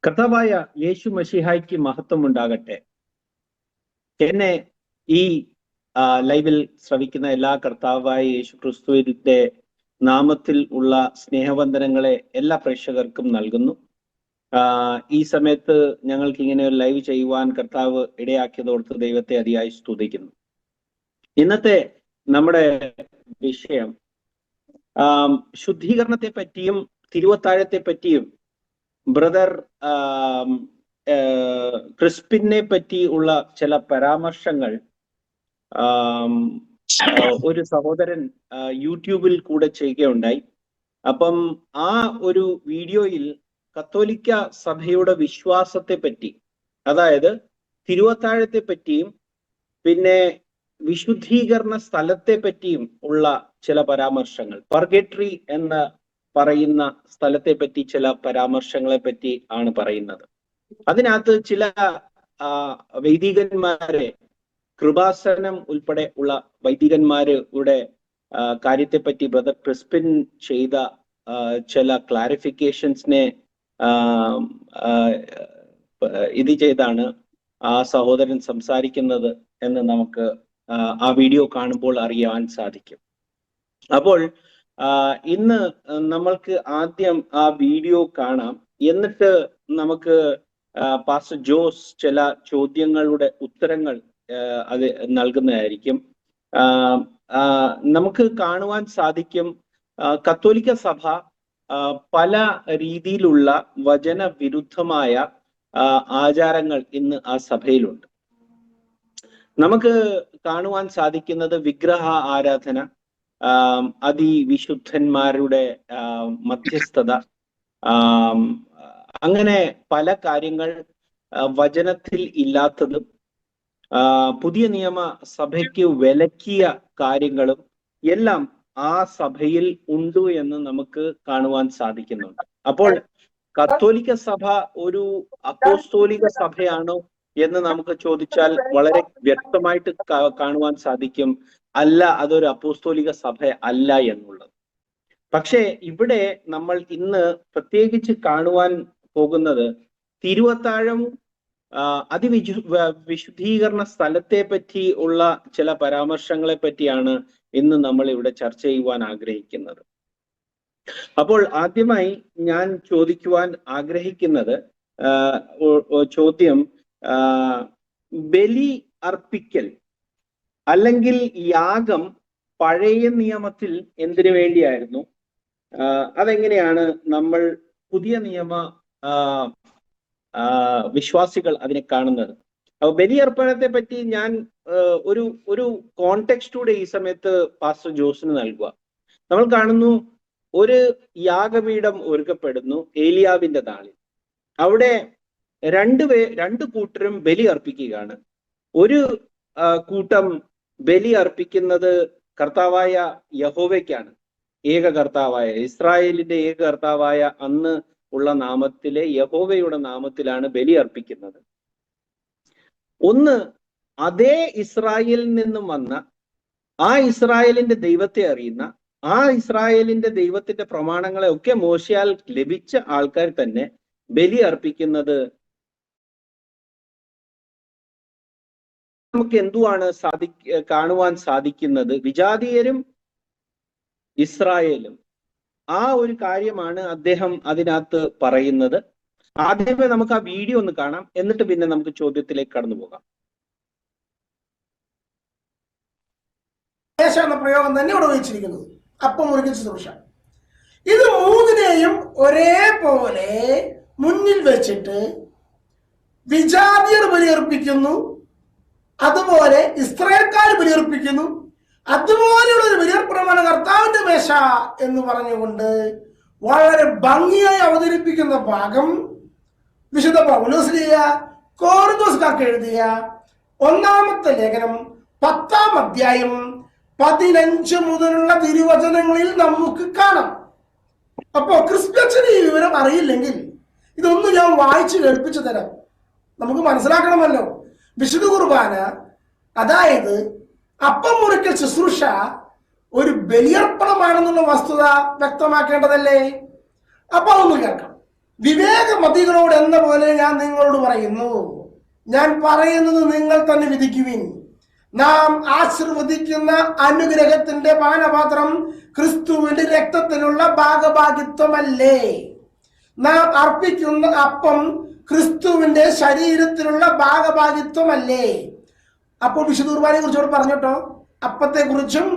കർത്താവായ യേശു മശിഹായ്ക്ക് മഹത്വം ഉണ്ടാകട്ടെ. എന്നെ ഈ ലൈവിൽ ശ്രവിക്കുന്ന എല്ലാ കർത്താവായ യേശു ക്രിസ്തുവിന്റെ നാമത്തിൽ ഉള്ള സ്നേഹവന്ദനങ്ങളെ എല്ലാ പ്രേക്ഷകർക്കും നൽകുന്നു. ഈ സമയത്ത് ഞങ്ങൾക്ക് ഇങ്ങനെ ഒരു ലൈവ് ചെയ്യുവാൻ കർത്താവ് ഇടയാക്കിയതോർത്ത് ദൈവത്തെ അതിയായി സ്തുതിക്കുന്നു. ഇന്നത്തെ നമ്മുടെ വിഷയം ശുദ്ധീകരണത്തെ പറ്റിയും തിരുവത്താഴത്തെ പറ്റിയും ബ്രദർ ക്രിസ്പിനെ പറ്റി ഉള്ള ചില പരാമർശങ്ങൾ ഒരു സഹോദരൻ യൂട്യൂബിൽ കൂടെ ചെയ്യുകയുണ്ടായി. അപ്പം ആ ഒരു വീഡിയോയിൽ കത്തോലിക്ക സഭയുടെ വിശ്വാസത്തെ പറ്റി, അതായത് തിരുവത്താഴത്തെ പറ്റിയും പിന്നെ വിശുദ്ധീകരണ സ്ഥലത്തെ പറ്റിയും ഉള്ള ചില പരാമർശങ്ങൾ, പർഗേറ്ററി എന്ന പറയുന്ന സ്ഥലത്തെ പറ്റി ചില പരാമർശങ്ങളെ പറ്റി ആണ് പറയുന്നത്. അതിനകത്ത് ചില വൈദികന്മാരെ, കൃപാസനം ഉൾപ്പെടെ ഉള്ള വൈദികന്മാരുടെ കാര്യത്തെ പറ്റി ബ്രദർ ക്രിസ്പിൻ ചെയ്ത ചില ക്ലാരിഫിക്കേഷൻസിനെ ഇത് ചെയ്താണ് ആ സഹോദരൻ സംസാരിക്കുന്നത് എന്ന് നമുക്ക് ആ വീഡിയോ കാണുമ്പോൾ അറിയാൻ സാധിക്കും. അപ്പോൾ ഇന്ന് നമ്മൾക്ക് ആദ്യം ആ വീഡിയോ കാണാം, എന്നിട്ട് നമുക്ക് പാസ്റ്റർ ജോസ് ചില ചോദ്യങ്ങളുടെ ഉത്തരങ്ങൾ അത് നൽകുന്നതായിരിക്കും. നമുക്ക് കാണുവാൻ സാധിക്കും കത്തോലിക്ക സഭ പല രീതിയിലുള്ള വചന വിരുദ്ധമായ ആചാരങ്ങൾ ഇന്ന് ആ സഭയിലുണ്ട്. നമുക്ക് കാണുവാൻ സാധിക്കുന്നത് വിഗ്രഹ ആരാധന, അതിവിശുദ്ധന്മാരുടെ മധ്യസ്ഥത, അങ്ങനെ പല കാര്യങ്ങൾ വചനത്തിൽ ഇല്ലാത്തതും പുതിയ നിയമ സഭയ്ക്ക് വിലക്കിയ കാര്യങ്ങളും എല്ലാം ആ സഭയിൽ ഉണ്ട് എന്ന് നമുക്ക് കാണുവാൻ സാധിക്കുന്നുണ്ട്. അപ്പോൾ കത്തോലിക്ക സഭ ഒരു അപ്പോസ്തോലിക സഭയാണോ എന്ന് നമുക്ക് ചോദിച്ചാൽ വളരെ വ്യക്തമായിട്ട് കാണുവാൻ സാധിക്കും, അല്ല, അതൊരു അപ്പോസ്തോലിക സഭ അല്ല എന്നുള്ളത്. പക്ഷേ ഇവിടെ നമ്മൾ ഇന്ന് പ്രത്യേകിച്ച് കാണുവാൻ പോകുന്നത് തിരുവത്താഴം വിശുദ്ധീകരണ സ്ഥലത്തെ പറ്റി ഉള്ള ചില പരാമർശങ്ങളെ പറ്റിയാണ് ഇന്ന് നമ്മൾ ഇവിടെ ചർച്ച ചെയ്യുവാൻ ആഗ്രഹിക്കുന്നത്. അപ്പോൾ ആദ്യമായി ഞാൻ ചോദിക്കുവാൻ ആഗ്രഹിക്കുന്നത് ചോദ്യം, ബലി അർപ്പിക്കൽ അല്ലെങ്കിൽ യാഗം പഴയ നിയമത്തിൽ എന്തിനു വേണ്ടിയായിരുന്നു? അതെങ്ങനെയാണ് നമ്മൾ പുതിയ നിയമ വിശ്വാസികൾ അതിനെ കാണുന്നത്? അപ്പൊ ബലിയർപ്പണത്തെ പറ്റി ഞാൻ ഒരു കോണ്ടെക്സ്റ്റൂടെ ഈ സമയത്ത് പാസ്റ്റർ ജോസിന് നൽകുക. നമ്മൾ കാണുന്നു, ഒരു യാഗപീഠം ഒരുക്കപ്പെടുന്നു ഏലിയാവിന്റെ നാളിൽ. അവിടെ രണ്ട് കൂട്ടരും ബലി അർപ്പിക്കുകയാണ്. ഒരു കൂട്ടം ബലി അർപ്പിക്കുന്നത് കർത്താവായ യഹോവയ്ക്കാണ്, ഏക കർത്താവായ ഇസ്രായേലിന്റെ ഏക കർത്താവായ അന്ന് ഉള്ള നാമത്തിലെ യഹോവയുടെ നാമത്തിലാണ് ബലി അർപ്പിക്കുന്നത്. ഒന്ന്, അതേ ഇസ്രായേലിൽ നിന്നും വന്ന, ആ ഇസ്രായേലിന്റെ ദൈവത്തെ അറിയുന്ന, ആ ഇസ്രായേലിന്റെ ദൈവത്തിന്റെ പ്രമാണങ്ങളെ ഒക്കെ മോശയാൽ ലഭിച്ച ആൾക്കാർ തന്നെ ബലി അർപ്പിക്കുന്നത് നമുക്ക് എന്തുവാണ് കാണുവാൻ സാധിക്കുന്നത്? വിജാതീയരും ഇസ്രായേലും, ആ ഒരു കാര്യമാണ് അദ്ദേഹം അതിനകത്ത് പറയുന്നത്. ആദ്യമേ നമുക്ക് ആ വീഡിയോ ഒന്ന് കാണാം, എന്നിട്ട് പിന്നെ നമുക്ക് ചോദ്യത്തിലേക്ക് കടന്നു പോകാം. എന്ന പ്രയോഗം തന്നെ ഇവിടെ ഉപയോഗിച്ചിരിക്കുന്നത് അപ്പം മുറിക്കൽ ശുശ്രൂഷ. ഇത് മൂന്നിനെയും ഒരേപോലെ മുന്നിൽ വെച്ചിട്ട് വിജാതിയർ ബലിയർപ്പിക്കുന്നു, അതുപോലെ ഇസ്രായേൽക്കാർ ബലിയർപ്പിക്കുന്നു, അതുപോലെയുള്ള ഒരു ബലിയർപ്പണമാണ് കർത്താവിന്റെ മേശ എന്ന് പറഞ്ഞുകൊണ്ട് വളരെ ഭംഗിയായി അവതരിപ്പിക്കുന്ന ഭാഗം വിശുദ്ധ പൗലോസ്ലീഹ കൊരിന്തോസ്യർക്ക് എഴുതിയ ഒന്നാമത്തെ ലേഖനം 10-ാം അധ്യായം 15 മുതലുള്ള തിരുവചനങ്ങളിൽ നമുക്ക് കാണാം. അപ്പോ ക്രിസ്ത്യന് ഈ വിവരം അറിയില്ലെങ്കിൽ ഇതൊന്നും ഞാൻ വായിച്ച് കേൾപ്പിച്ചു തരാം. നമുക്ക് മനസ്സിലാക്കണമല്ലോ, വിശുദ്ധ കുർബാന, അതായത് അപ്പം മുറിക്കൽ ശുശ്രൂഷ ഒരു ബലിയർപ്പണമാണെന്നുള്ള വസ്തുത വ്യക്തമാക്കേണ്ടതല്ലേ? അപ്പൊ അതൊന്ന് കേൾക്കാം. വിവേകമതികളോട് എന്ന പോലെ ഞാൻ നിങ്ങളോട് പറയുന്നു, ഞാൻ പറയുന്നത് നിങ്ങൾ തന്നെ വിധിക്കുവിൻ. നാം ആശീർവദിക്കുന്ന അനുഗ്രഹത്തിന്റെ പാനപാത്രം ക്രിസ്തുവിന്റെ രക്തത്തിലുള്ള ഭാഗഭാഗിത്വമല്ലേ? നാം അർപ്പിക്കുന്ന അപ്പം ക്രിസ്തുവിന്റെ ശരീരത്തിലുള്ള ഭാഗഭാഗിത്വമല്ലേ? അപ്പോൾ വിശുദ്ധ കുർബാനയെ കുറിച്ചോട് പറഞ്ഞിട്ടോ, അപ്പത്തെ കുറിച്ചും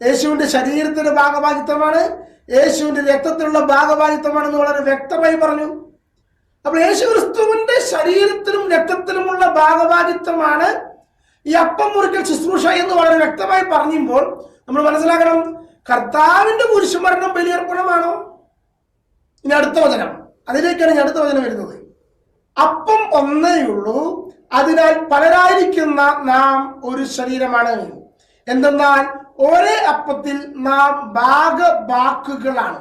യേശുവിന്റെ ശരീരത്തിന്റെ ഭാഗഭാഗിത്വമാണ്, യേശുവിന്റെ രക്തത്തിലുള്ള ഭാഗഭാഗിത്വമാണെന്ന് വളരെ വ്യക്തമായി പറഞ്ഞു. അപ്പോൾ യേശു ക്രിസ്തുവിന്റെ ശരീരത്തിലും രക്തത്തിലുമുള്ള ഭാഗഭാഗിത്വമാണ് ഈ അപ്പം മുറിക്കൽ ശുശ്രൂഷ എന്ന് വളരെ വ്യക്തമായി പറയുമ്പോൾ നമ്മൾ മനസ്സിലാക്കണം, കർത്താവിന്റെ കുരിശുമരണം ബലിയർപ്പണമാണോ? ഇനി അടുത്ത വചനം, അതിലേക്കാണ് ഇനി അടുത്ത വചനം വരുന്നത്. അപ്പം ഒന്നേയുള്ളൂ, അതിനാൽ പലരായിരിക്കുന്ന നാം ഒരു ശരീരമാണ്. എന്തെന്നാൽ ഒരേ അപ്പത്തിൽ നാം ഭാഗഭാക്കുകളാണ്.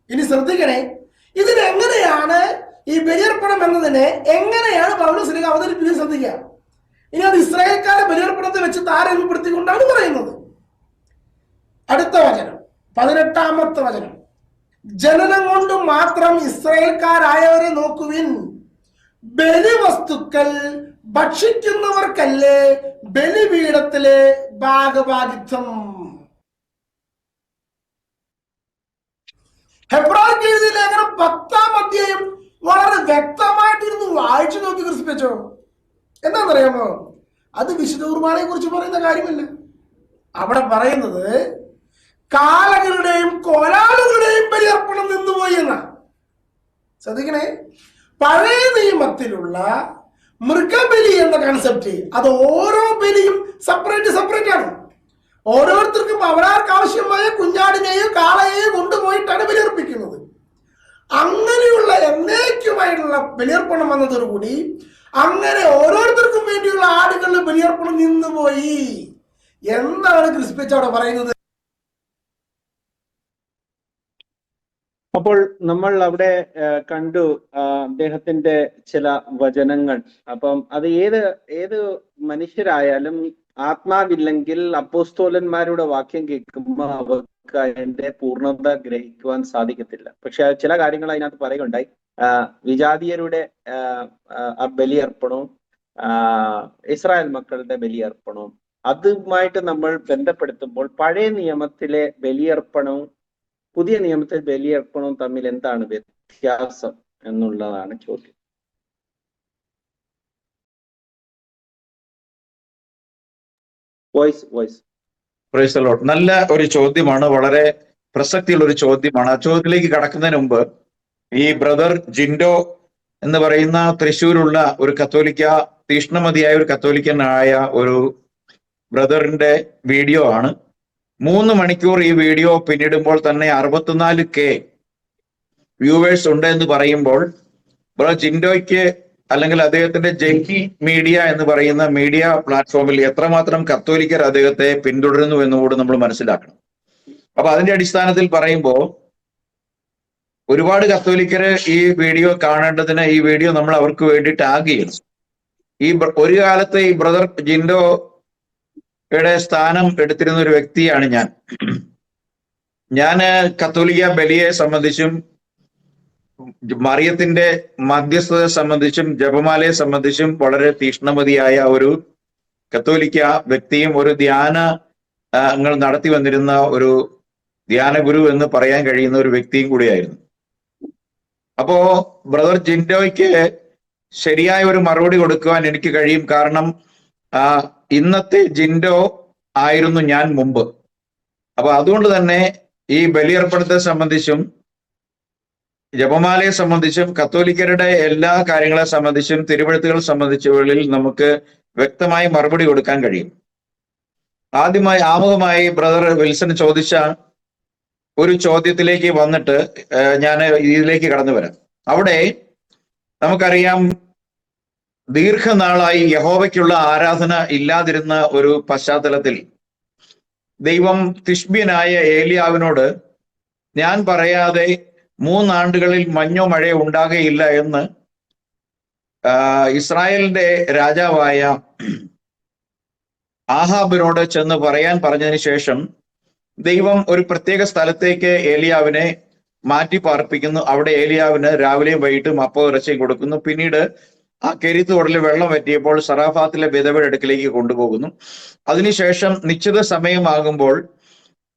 ഇനി ശ്രദ്ധിക്കണേ, ഇതിനെങ്ങനെയാണ് ഈ ബലിയർപ്പണം എന്നതിനെ എങ്ങനെയാണ് പൗലോസ് അവതരിപ്പിക്കാൻ ശ്രദ്ധിക്കുക. ഇനി അത് ഇസ്രായേൽക്കാരെ ബലിയർപ്പണത്തെ വെച്ച് താരതമ്യപ്പെടുത്തിക്കൊണ്ടാണ് പറയുന്നത്. അടുത്ത വചനം, 18-ാമത്തെ വചനം, ജനനം കൊണ്ട് മാത്രം ഇസ്രായേൽക്കാരായവരെ നോക്കുവിൻ, ബലിവസ്തുക്കൾ ഭക്ഷിക്കുന്നവർക്കല്ലേ ബലിപീഠത്തിലെ ഭാഗഭാഗിത്വം. ഹെബ്രായർക്ക് എഴുതിയ ലേഖനം 10-ാം അധ്യായം വളരെ വ്യക്തമായിട്ടിരുന്നു വായിച്ചു നോക്കി ക്രിസ്പിച്ചോ. എന്താണെന്നറിയാമോ? അത് വിശുദ്ധ കുർബാനയെ കുറിച്ച് പറയുന്ന കാര്യമല്ല. അവിടെ പറയുന്നത് കാളകളുടെയും കോലാളുകളുടെയും ബലിയർപ്പണം നിന്നുപോയി എന്ന. ശ്രദ്ധിക്കണേ, പഴയ നിയമത്തിലുള്ള മൃഗബലി എന്ന കൺസെപ്റ്റ് അത് ഓരോ ബലിയും സെപ്പറേറ്റ് ആണ്. ഓരോരുത്തർക്കും അവർക്ക് ആവശ്യമായ കുഞ്ഞാടിനെയോ കാളയെയോ കൊണ്ടുപോയിട്ടാണ് ബലിയർപ്പിക്കുന്നത്. അങ്ങനെയുള്ള എന്നേക്കുമായിട്ടുള്ള ബലിയർപ്പണം വന്നതോടുകൂടി അങ്ങനെ ഓരോരുത്തർക്കും വേണ്ടിയുള്ള ആടുകളുടെ ബലിയർപ്പണം നിന്നുപോയി എന്നാണ് ക്രിസ്പിച്ച് അവിടെ പറയുന്നത്. അപ്പോൾ നമ്മൾ അവിടെ കണ്ടു അദ്ദേഹത്തിന്റെ ചില വചനങ്ങൾ. അപ്പം അത് ഏത് മനുഷ്യരായാലും ആത്മാവില്ലെങ്കിൽ അപ്പോസ്തോലന്മാരുടെ വാക്യം കേൾക്കുമ്പോൾ അവർക്ക് അതിന്റെ പൂർണ്ണത ഗ്രഹിക്കുവാൻ സാധിക്കത്തില്ല. പക്ഷെ ചില കാര്യങ്ങൾ അതിനകത്ത് പറയുകയുണ്ടായി. വിജാതീയരുടെ ബലിയർപ്പണവും ഇസ്രായേൽ മക്കളുടെ ബലിയർപ്പണവും അതുമായിട്ട് നമ്മൾ ബന്ധപ്പെടുത്തുമ്പോൾ പഴയ നിയമത്തിലെ ബലിയർപ്പണവും പുതിയ നിയമത്തിൽ ബലിയർപ്പണവും തമ്മിൽ എന്താണ് വ്യത്യാസം എന്നുള്ളതാണ് ചോദ്യം. വോയിസ്. നല്ല ഒരു ചോദ്യമാണ്, വളരെ പ്രസക്തിയുള്ള ഒരു ചോദ്യമാണ്. ആ ചോദ്യത്തിലേക്ക് കടക്കുന്നതിന് മുമ്പ് ഈ ബ്രദർ ജിൻഡോ എന്ന് പറയുന്ന തൃശ്ശൂരുള്ള ഒരു കത്തോലിക്ക, തീഷ്ണമതിയായ ഒരു കത്തോലിക്കനായ ഒരു ബ്രദറിന്റെ വീഡിയോ ആണ്. 3 മണിക്കൂർ ഈ വീഡിയോ പിന്നിടുമ്പോൾ തന്നെ 64K വ്യൂവേഴ്സ് ഉണ്ട് എന്ന് പറയുമ്പോൾ ബ്രദർ ജിൻഡോയ്ക്ക് അല്ലെങ്കിൽ അദ്ദേഹത്തിന്റെ ജെക്കി മീഡിയ എന്ന് പറയുന്ന മീഡിയ പ്ലാറ്റ്ഫോമിൽ എത്രമാത്രം കത്തോലിക്കർ അദ്ദേഹത്തെ പിന്തുടരുന്നു എന്നുകൂടി നമ്മൾ മനസ്സിലാക്കണം. അപ്പൊ അതിന്റെ അടിസ്ഥാനത്തിൽ പറയുമ്പോൾ ഒരുപാട് കത്തോലിക്കര് ഈ വീഡിയോ കാണേണ്ടതിന് ഈ വീഡിയോ നമ്മൾ അവർക്ക് വേണ്ടി ടാഗ് ചെയ്യണം. ഒരു കാലത്ത് ഈ ബ്രദർ ജിൻഡോയുടെ സ്ഥാനം എടുത്തിരുന്ന ഒരു വ്യക്തിയാണ് ഞാൻ. കത്തോലിക്ക ബലിയെ സംബന്ധിച്ചും മറിയത്തിന്റെ മധ്യസ്ഥതയെ സംബന്ധിച്ചും ജപമാലയെ സംബന്ധിച്ചും വളരെ തീഷ്ണമതിയായ ഒരു കത്തോലിക്ക വ്യക്തിയും ഒരു ധ്യാനങ്ങൾ നടത്തി വന്നിരുന്ന ഒരു ധ്യാന ഗുരു എന്ന് പറയാൻ കഴിയുന്ന ഒരു വ്യക്തിയും കൂടിയായിരുന്നു. അപ്പോ ബ്രദർ ജിൻഡോയ്ക്ക് ശരിയായ ഒരു മറുപടി കൊടുക്കുവാൻ എനിക്ക് കഴിയും. കാരണം ഇന്നത്തെ ജിൻഡോ ആയിരുന്നു ഞാൻ മുമ്പ്. അപ്പൊ അതുകൊണ്ട് തന്നെ ഈ ബലിയർപ്പണത്തെ സംബന്ധിച്ചും ജപമാലയെ സംബന്ധിച്ചും കത്തോലിക്കരുടെ എല്ലാ കാര്യങ്ങളെ സംബന്ധിച്ചും തിരുവെഴുത്തുകളെ സംബന്ധിച്ചുകളിൽ നമുക്ക് വ്യക്തമായി മറുപടി കൊടുക്കാൻ കഴിയും. ആമുഖമായി ബ്രദർ വിൽസൺ ചോദിച്ച ഒരു ചോദ്യത്തിലേക്ക് വന്നിട്ട് ഞാൻ ഇതിലേക്ക് കടന്നു വരാം. അവിടെ നമുക്കറിയാം, ദീർഘനാളായി യഹോവയ്ക്കുള്ള ആരാധന ഇല്ലാതിരുന്ന ഒരു പശ്ചാത്തലത്തിൽ ദൈവം തിഷ്ബ്യനായ ഏലിയാവിനോട് ഞാൻ പറയാതെ 3 ആണ്ടുകളിൽ മഞ്ഞോ മഴയോ ഉണ്ടാകുകയില്ല എന്ന് ഇസ്രായേലിന്റെ രാജാവായ ആഹാബിനോട് ചെന്ന് പറഞ്ഞതിന് ശേഷം ദൈവം ഒരു പ്രത്യേക സ്ഥലത്തേക്ക് ഏലിയാവിനെ മാറ്റി പാർപ്പിക്കുന്നു. അവിടെ ഏലിയാവിന് രാവിലെയും വൈകിട്ടും അപ്പവും ഇറച്ചിയും കൊടുക്കുന്നു. പിന്നീട് ആ കെരീത്ത് തോടിൽ വെള്ളം വറ്റിയപ്പോൾ സറാഫാത്തിലെ വിധവയുടെ അടുക്കിലേക്ക് കൊണ്ടുപോകുന്നു. അതിനുശേഷം നിശ്ചിത സമയമാകുമ്പോൾ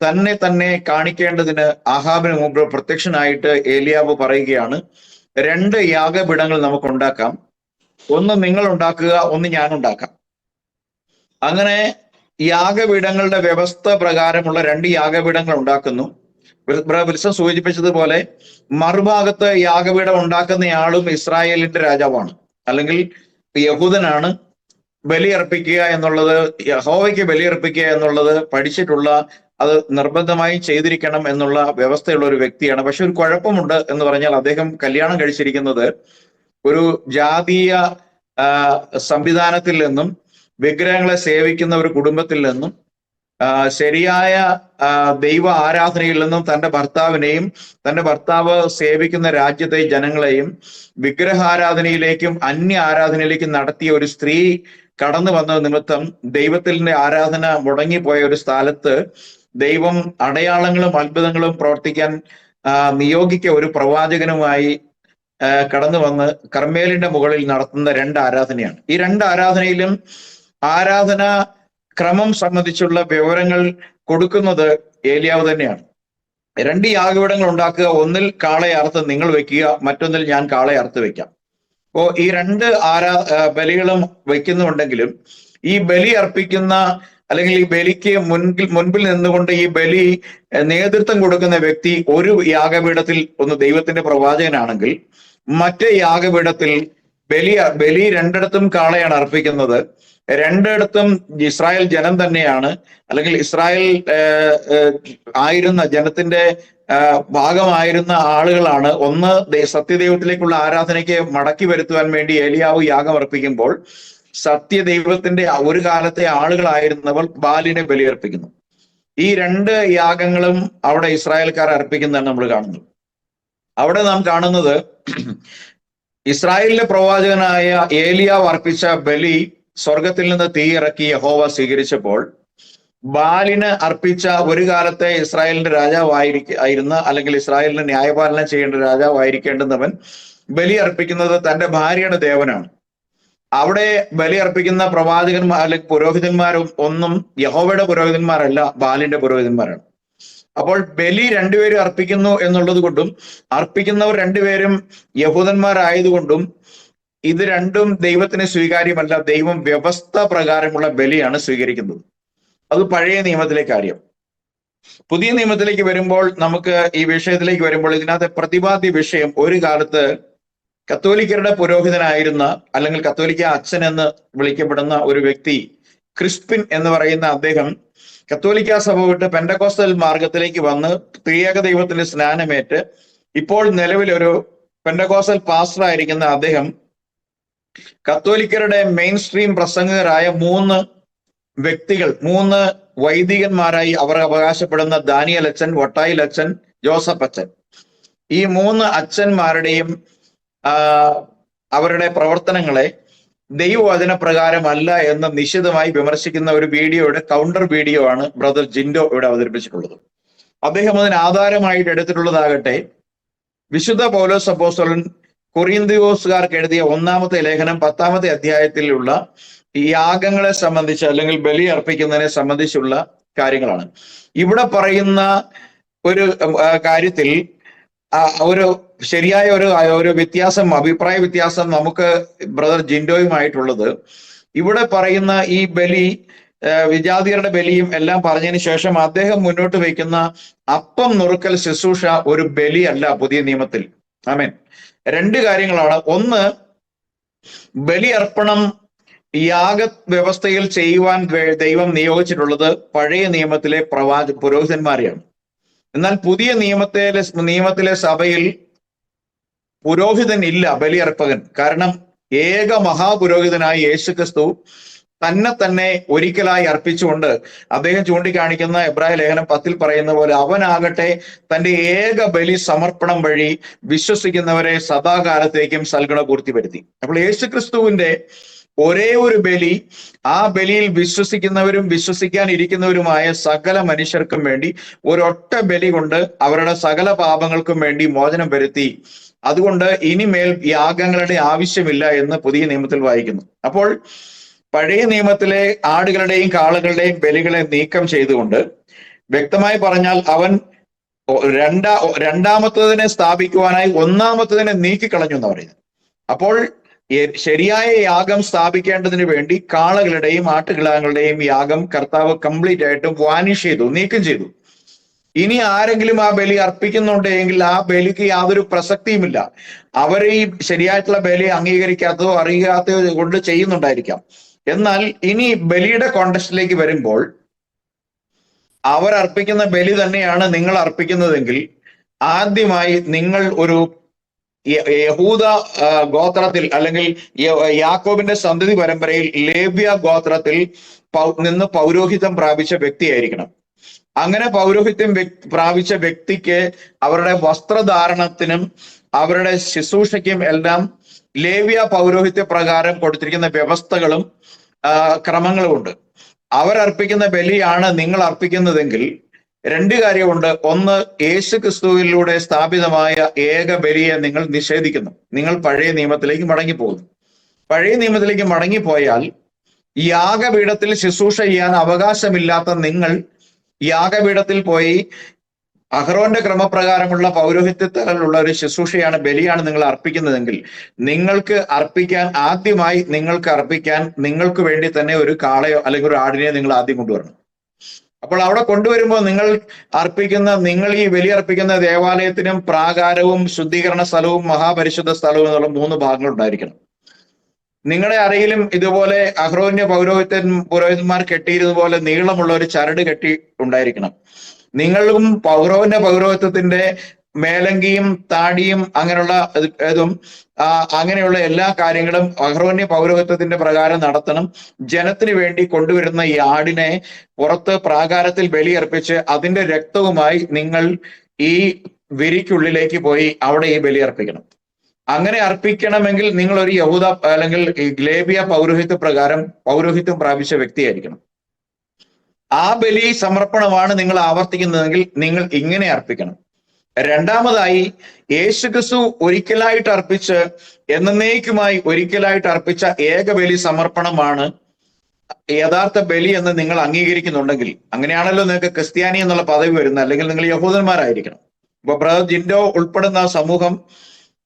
തന്നെ കാണിക്കേണ്ടതിന് ആഹാബിന് മുമ്പ് പ്രത്യക്ഷനായിട്ട് ഏലിയാവ് പറയുകയാണ്, 2 യാഗപീഠങ്ങൾ നമുക്ക് ഉണ്ടാക്കാം, ഒന്ന് നിങ്ങൾ ഉണ്ടാക്കുക, ഒന്ന് ഞാൻ ഉണ്ടാക്കാം. അങ്ങനെ യാഗപീഠങ്ങളുടെ വ്യവസ്ഥ പ്രകാരമുള്ള 2 യാഗപീഠങ്ങൾ ഉണ്ടാക്കുന്നു. വിൽസൺ സൂചിപ്പിച്ചതുപോലെ മറുഭാഗത്ത് യാഗപീഠം ഉണ്ടാക്കുന്നയാളും ഇസ്രായേലിന്റെ രാജാവാണ്, അല്ലെങ്കിൽ യഹൂദനാണ്. ബലിയർപ്പിക്കുക എന്നുള്ളത്, യഹോവയ്ക്ക് ബലിയർപ്പിക്കുക എന്നുള്ളത് പഠിച്ചിട്ടുള്ള, അത് നിർബന്ധമായി ചെയ്തിരിക്കണം എന്നുള്ള വ്യവസ്ഥയുള്ള ഒരു വ്യക്തിയാണ്. പക്ഷെ ഒരു കുഴപ്പമുണ്ട് എന്ന് പറഞ്ഞാൽ, അദ്ദേഹം കല്യാണം കഴിച്ചിരിക്കുന്നത് ഒരു ജാതീയ സംവിധാനത്തിൽ നിന്നും വിഗ്രഹങ്ങളെ സേവിക്കുന്ന ഒരു കുടുംബത്തിൽ നിന്നും ശരിയായ ദൈവ ആരാധനയിൽ നിന്നും തന്റെ ഭർത്താവിനെയും തന്റെ ഭർത്താവ് സേവിക്കുന്ന രാജ്യത്തെ ജനങ്ങളെയും വിഗ്രഹാരാധനയിലേക്കും അന്യ ആരാധനയിലേക്കും നടത്തിയ ഒരു സ്ത്രീ കടന്നു വന്ന നിമിത്തം ദൈവത്തിന്റെ ആരാധന മുടങ്ങിപ്പോയ ഒരു സ്ഥലത്ത് ദൈവം അടയാളങ്ങളും അത്ഭുതങ്ങളും പ്രവർത്തിക്കാൻ നിയോഗിക്ക ഒരു പ്രവാചകനുമായി കടന്നു വന്ന് കർമ്മേലിന്റെ മുകളിൽ നടത്തുന്ന 2 ആരാധനയാണ്. ഈ 2 ആരാധനയിലും ആരാധന ക്രമം സംബന്ധിച്ചുള്ള വിവരങ്ങൾ കൊടുക്കുന്നത് ഏലിയാവ് തന്നെയാണ്. 2 യാഗപീഠങ്ങൾ ഉണ്ടാക്കുക, ഒന്നിൽ കാളയെ അറുത്ത് നിങ്ങൾ വെക്കുക, മറ്റൊന്നിൽ ഞാൻ കാളയെ അറുത്ത് വെക്കാം. അപ്പോ ഈ 2 ബലികളും വെക്കുന്നുണ്ടെങ്കിലും ഈ ബലി അർപ്പിക്കുന്ന, അല്ലെങ്കിൽ ഈ ബലിക്ക് മുൻപിൽ നിന്നുകൊണ്ട് ഈ ബലി നേതൃത്വം കൊടുക്കുന്ന വ്യക്തി ഒരു യാഗപീഠത്തിൽ ഒന്ന് ദൈവത്തിന്റെ പ്രവാചകനാണെങ്കിൽ, മറ്റേ യാഗപീഠത്തിൽ ബലി 2 കാളയാണ് അർപ്പിക്കുന്നത്. 2 ഇസ്രായേൽ ജനം തന്നെയാണ്, അല്ലെങ്കിൽ ഇസ്രായേൽ ആയിരുന്ന ജനത്തിന്റെ ഭാഗമായിരുന്ന ആളുകളാണ്. ഒന്ന് സത്യദൈവത്തിലേക്കുള്ള ആരാധനയ്ക്ക് മടക്കി വരുത്തുവാൻ വേണ്ടി ഏലിയാവ് യാഗം അർപ്പിക്കുമ്പോൾ, സത്യദൈവത്തിന്റെ ഒരു കാലത്തെ ആളുകളായിരുന്നവർ ബാലിനെ ബലിയർപ്പിക്കുന്നു. ഈ 2 യാഗങ്ങളും അവിടെ ഇസ്രായേൽക്കാർ അർപ്പിക്കുന്നതാണ് നമ്മൾ കാണുന്നത്. അവിടെ നാം കാണുന്നത് ഇസ്രായേലിലെ പ്രവാചകനായ ഏലിയാവ് അർപ്പിച്ച ബലി സ്വർഗത്തിൽ നിന്ന് തീ ഇറക്കി യഹോവ സ്വീകരിച്ചപ്പോൾ, ബാലിന് അർപ്പിച്ച ഒരു കാലത്തെ ഇസ്രായേലിന്റെ രാജാവായിരുന്ന, അല്ലെങ്കിൽ ഇസ്രായേലിന് ന്യായപാലനം ചെയ്യേണ്ട രാജാവായിരിക്കേണ്ടുന്നവൻ ബലി അർപ്പിക്കുന്നത് തന്റെ ഭാര്യയുടെ ദേവനാണ്. അവിടെ ബലി അർപ്പിക്കുന്ന പ്രവാചകന്മാർ അല്ലെങ്കിൽ പുരോഹിതന്മാരും ഒന്നും യഹോവയുടെ പുരോഹിതന്മാരല്ല, ബാലിന്റെ പുരോഹിതന്മാരാണ്. അപ്പോൾ ബലി 2 പേരും അർപ്പിക്കുന്നു എന്നുള്ളത് കൊണ്ടും, അർപ്പിക്കുന്നവർ 2 പേരും യഹൂദന്മാരായതുകൊണ്ടും ഇത് 2ഉം ദൈവത്തിന് സ്വീകാര്യമല്ല. ദൈവം വ്യവസ്ഥ പ്രകാരമുള്ള ബലിയാണ് സ്വീകരിക്കുന്നത്. അത് പഴയ നിയമത്തിലെ കാര്യം. പുതിയ നിയമത്തിലേക്ക് വരുമ്പോൾ, നമുക്ക് ഈ വിഷയത്തിലേക്ക് വരുമ്പോൾ, ഇതിനകത്തെ പ്രതിപാദ്യ വിഷയം, ഒരു കാലത്ത് കത്തോലിക്കരുടെ പുരോഹിതനായിരുന്ന, അല്ലെങ്കിൽ കത്തോലിക്ക അച്ഛൻ എന്ന് വിളിക്കപ്പെടുന്ന ഒരു വ്യക്തി, ക്രിസ്പിൻ എന്ന് പറയുന്ന അദ്ദേഹം കത്തോലിക്ക സഭ വിട്ട് പെന്തക്കോസ്തൽ മാർഗത്തിലേക്ക് വന്ന് ത്രിയേക ദൈവത്തിന്റെ സ്നാനമേറ്റ് ഇപ്പോൾ നിലവിലൊരു പെന്തക്കോസ്തൽ പാസ്റ്റർ ആയിരിക്കുന്ന അദ്ദേഹം കത്തോലിക്കരുടെ മെയിൻ സ്ട്രീം പ്രസംഗകരായ 3 വ്യക്തികൾ, 3 വൈദികന്മാരായി അവർ അവകാശപ്പെടുന്ന ദാനിയൽ അച്ഛൻ, വട്ടായിൽ അച്ഛൻ, ജോസഫ് അച്ഛൻ, ഈ 3 അച്ഛന്മാരുടെയും അവരുടെ പ്രവർത്തനങ്ങളെ ദൈവവചന പ്രകാരമല്ല എന്ന് നിശിതമായി വിമർശിക്കുന്ന ഒരു വീഡിയോയുടെ കൗണ്ടർ വീഡിയോ ആണ് ബ്രദർ ജിൻഡോ ഇവിടെ അവതരിപ്പിച്ചിട്ടുള്ളത്. അദ്ദേഹം അതിന് ആധാരമായിട്ട് എടുത്തിട്ടുള്ളതാകട്ടെ, വിശുദ്ധ പൗലോസ് അപ്പോസ്തലൻ കൊറിന്തിയോസുകാർക്ക് എഴുതിയ 1-ാമത്തെ ലേഖനം 10-ാമത്തെ അധ്യായത്തിലുള്ള യാഗങ്ങളെ സംബന്ധിച്ച്, അല്ലെങ്കിൽ ബലി അർപ്പിക്കുന്നതിനെ സംബന്ധിച്ചുള്ള കാര്യങ്ങളാണ്. ഇവിടെ പറയുന്ന ഒരു കാര്യത്തിൽ ഒരു ശരിയായ ഒരു വ്യത്യാസം, അഭിപ്രായ വ്യത്യാസം നമുക്ക് ബ്രദർ ജിൻഡോയുമായിട്ടുള്ളത്, ഇവിടെ പറയുന്ന ഈ ബലി, വിജാതിയരുടെ ബലിയും എല്ലാം പറഞ്ഞതിന് ശേഷം അദ്ദേഹം മുന്നോട്ട് വയ്ക്കുന്ന അപ്പം നുറുക്കൽ ശുശ്രൂഷ ഒരു ബലിയല്ല പുതിയ നിയമത്തിൽ. ആമേൻ. 2 കാര്യങ്ങളാണ്. ഒന്ന്, ബലി അർപ്പണം യാഗ വ്യവസ്ഥയിൽ ചെയ്യുവാൻ ദൈവം നിയോഗിച്ചിട്ടുള്ളത് പഴയ നിയമത്തിലെ പുരോഹിതന്മാരെയാണ്. എന്നാൽ പുതിയ നിയമത്തിലെ സഭയിൽ പുരോഹിതൻ ഇല്ല, ബലിയർപ്പകൻ. കാരണം ഏക മഹാപുരോഹിതനായ യേശുക്രിസ്തു തന്നെ ഒരിക്കലായി അർപ്പിച്ചുകൊണ്ട് അദ്ദേഹം ചൂണ്ടിക്കാണിക്കുന്ന എബ്രായ ലേഖനം 10 പറയുന്ന പോലെ, അവനാകട്ടെ തന്റെ ഏക ബലി സമർപ്പണം വഴി വിശ്വസിക്കുന്നവരെ സദാകാലത്തേക്കും സൽഗുണ പൂർത്തി വരുത്തി. അപ്പോൾ യേശുക്രിസ്തുവിന്റെ ഒരേ ഒരു ബലി, ആ ബലിയിൽ വിശ്വസിക്കുന്നവരും വിശ്വസിക്കാൻ ഇരിക്കുന്നവരുമായ സകല മനുഷ്യർക്കും വേണ്ടി ഒരൊറ്റ ബലി കൊണ്ട് അവരുടെ സകല പാപങ്ങൾക്കും വേണ്ടി മോചനം വരുത്തി. അതുകൊണ്ട് ഇനിമേൽ യാഗങ്ങളുടെ ആവശ്യമില്ല എന്ന് പുതിയ നിയമത്തിൽ വായിക്കുന്നു. അപ്പോൾ പഴയ നിയമത്തിലെ ആടുകളുടെയും കാളകളുടെയും ബലികളെ നീക്കം ചെയ്തുകൊണ്ട്, വ്യക്തമായി പറഞ്ഞാൽ അവൻ രണ്ടാമത്തതിനെ സ്ഥാപിക്കുവാനായി ഒന്നാമത്തതിനെ നീക്കിക്കളഞ്ഞു എന്ന് പറയുന്നത്. അപ്പോൾ ശരിയായ യാഗം സ്ഥാപിക്കേണ്ടതിന് വേണ്ടി കാളകളുടെയും ആട്ടുകിടാങ്ങളുടെയും യാഗം കർത്താവ് കംപ്ലീറ്റ് ആയിട്ടും വാനിഷ് ചെയ്തു, നീക്കം ചെയ്തു. ഇനി ആരെങ്കിലും ആ ബലി അർപ്പിക്കുന്നുണ്ടെങ്കിൽ ആ ബലിക്ക് യാതൊരു പ്രസക്തിയുമില്ല. അവർ ഈ ശരിയായിട്ടുള്ള ബലി അംഗീകരിക്കാത്തതോ അറിയാത്തതോ കൊണ്ട് ചെയ്യുന്നുണ്ടായിരിക്കാം. എന്നാൽ ഇനി ബലിയുടെ കോണ്ടക്സ്റ്റിലേക്ക് വരുമ്പോൾ അവർ അർപ്പിക്കുന്ന ബലി തന്നെയാണ് നിങ്ങൾ അർപ്പിക്കുന്നതെങ്കിൽ, ആദ്യമായി നിങ്ങൾ ഒരു യഹൂദ ഗോത്രത്തിൽ അല്ലെങ്കിൽ യാക്കോബിന്റെ സന്തതി പരമ്പരയിൽ ലേവ്യ ഗോത്രത്തിൽ നിന്ന് പൗരോഹിത്യം പ്രാപിച്ച വ്യക്തിയായിരിക്കണം. അങ്ങനെ പൗരോഹിത്യം പ്രാപിച്ച വ്യക്തിക്ക് അവരുടെ വസ്ത്രധാരണത്തിനും അവരുടെ ശുശ്രൂഷയ്ക്കും എല്ലാം ലേവ്യ പൗരോഹിത്യ പ്രകാരം കൊടുത്തിരിക്കുന്ന വ്യവസ്ഥകളും ക്രമങ്ങളുമുണ്ട്. അവരർപ്പിക്കുന്ന ബലിയാണ് നിങ്ങൾ അർപ്പിക്കുന്നതെങ്കിൽ രണ്ട് കാര്യമുണ്ട്. ഒന്ന്, യേശു ക്രിസ്തുവിലൂടെ സ്ഥാപിതമായ ഏക ബലിയെ നിങ്ങൾ നിഷേധിക്കുന്നു. നിങ്ങൾ പഴയ നിയമത്തിലേക്ക് മടങ്ങിപ്പോകുന്നു. പഴയ നിയമത്തിലേക്ക് മടങ്ങിപ്പോയാൽ യാഗപീഠത്തിൽ ശുശ്രൂഷ ചെയ്യാൻ അവകാശമില്ലാത്ത നിങ്ങൾ യാഗപീഠത്തിൽ പോയി അഹ്റോന്റെ ക്രമപ്രകാരമുള്ള പൗരോഹിത്യത്തിലുള്ള ഒരു ശുശ്രൂഷയാണ്, ബലിയാണ് നിങ്ങൾ അർപ്പിക്കുന്നതെങ്കിൽ, നിങ്ങൾക്ക് അർപ്പിക്കാൻ ആദ്യമായി നിങ്ങൾക്ക് വേണ്ടി തന്നെ ഒരു കാളയോ അല്ലെങ്കിൽ ഒരു ആടിനെയോ നിങ്ങൾ ആദ്യം കൊണ്ടുവരണം. അപ്പോൾ അവിടെ കൊണ്ടുവരുമ്പോൾ നിങ്ങൾ ഈ ബലി അർപ്പിക്കുന്ന ദേവാലയത്തിനും പ്രാകാരവും ശുദ്ധീകരണ സ്ഥലവും മഹാപരിശുദ്ധ സ്ഥലവും എന്നുള്ള 3 ഭാഗങ്ങൾ ഉണ്ടായിരിക്കണം. നിങ്ങളുടെ അരയിലും ഇതുപോലെ അഹ്റോന്യ പുരോഹിതന്മാർ കെട്ടിയിരുന്ന പോലെ നീളമുള്ള ഒരു ചരട് കെട്ടി ഉണ്ടായിരിക്കണം. നിങ്ങളും അഹ്റോന്യ പൗരോഹിത്യത്തിന്റെ മേലങ്കിയും താടിയും അങ്ങനെയുള്ള അങ്ങനെയുള്ള എല്ലാ കാര്യങ്ങളും അഹ്റോന്യ പൗരോഹിത്യത്തിന്റെ പ്രകാരം നടത്തണം. ജനത്തിന് വേണ്ടി കൊണ്ടുവരുന്ന ഈ ആടിനെ പുറത്ത് പ്രാകാരത്തിൽ ബലിയർപ്പിച്ച് അതിന്റെ രക്തവുമായി നിങ്ങൾ ഈ വിരിക്കുള്ളിലേക്ക് പോയി അവിടെ ഈ ബലി അർപ്പിക്കണം. അങ്ങനെ അർപ്പിക്കണമെങ്കിൽ നിങ്ങൾ ഒരു യഹൂദ അല്ലെങ്കിൽ ലേവ്യ പൗരോഹിത്യ പ്രകാരം പൗരോഹിത്യം പ്രാപിച്ച വ്യക്തിയായിരിക്കണം. ആ ബലി സമർപ്പണമാണ് നിങ്ങൾ ആവർത്തിക്കുന്നതെങ്കിൽ നിങ്ങൾ ഇങ്ങനെ അർപ്പിക്കണം. രണ്ടാമതായി, യേശുക്രിസ്തു ഒരിക്കലായിട്ട് അർപ്പിച്ച് എന്നേക്കുമായി ഒരിക്കലായിട്ട് അർപ്പിച്ച ഏക ബലി സമർപ്പണമാണ് യഥാർത്ഥ ബലി എന്ന് നിങ്ങൾ അംഗീകരിക്കുന്നുണ്ടെങ്കിൽ, അങ്ങനെയാണല്ലോ നിങ്ങൾക്ക് ക്രിസ്ത്യാനി എന്നുള്ള പദവി വരുന്നത്, അല്ലെങ്കിൽ നിങ്ങൾ യഹൂദന്മാരായിരിക്കണം. ഇപ്പൊ ബ്രദർ ജിൻഡോ ഉൾപ്പെടുന്ന സമൂഹം,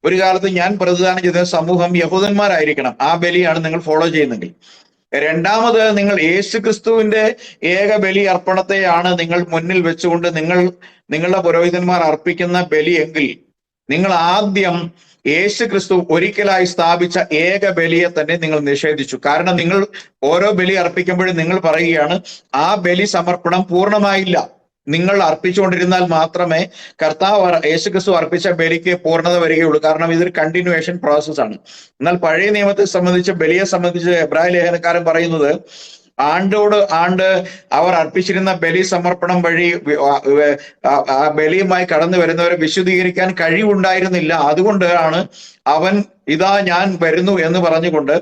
ഒരു കാലത്ത് ഞാൻ പ്രതിദാനം ചെയ്ത സമൂഹം യഹൂദന്മാരായിരിക്കണം. ആ ബലിയാണ് നിങ്ങൾ ഫോളോ ചെയ്യുന്നെങ്കിൽ. രണ്ടാമത്, നിങ്ങൾ യേശുക്രിസ്തുവിന്റെ ഏക ബലി അർപ്പണത്തെയാണ് നിങ്ങൾ മുന്നിൽ വെച്ചുകൊണ്ട് നിങ്ങളുടെ പുരോഹിതന്മാർ അർപ്പിക്കുന്ന ബലി എങ്കിൽ, നിങ്ങൾ ആദ്യം യേശുക്രിസ്തു ഒരിക്കലായി സ്ഥാപിച്ച ഏക ബലിയെ തന്നെ നിങ്ങൾ നിഷേധിച്ചു. കാരണം നിങ്ങൾ ഓരോ ബലി അർപ്പിക്കുമ്പോഴും നിങ്ങൾ പറയുകയാണ് ആ ബലി സമർപ്പണം പൂർണ്ണമായില്ല. നിങ്ങൾ അർപ്പിച്ചുകൊണ്ടിരുന്നാൽ മാത്രമേ കർത്താവ് യേശുക്രിസ്തു അർപ്പിച്ച ബലിക്ക് പൂർണ്ണത വരികയുള്ളൂ. കാരണം ഇതൊരു കണ്ടിന്യൂവേഷൻ പ്രോസസ്സാണ്. എന്നാൽ പഴയ നിയമത്തെ സംബന്ധിച്ച്, ബലിയെ സംബന്ധിച്ച് എബ്രായ ലേഖനക്കാരൻ പറയുന്നത്, ആണ്ട് അവർ അർപ്പിച്ചിരുന്ന ബലി സമർപ്പണം വഴി ആ ബലിയുമായി കടന്നു വരുന്നവരെ വിശുദ്ധീകരിക്കാൻ കഴിവുണ്ടായിരുന്നില്ല. അതുകൊണ്ടാണ് അവൻ ഇതാ ഞാൻ വരുന്നു എന്ന് പറഞ്ഞുകൊണ്ട്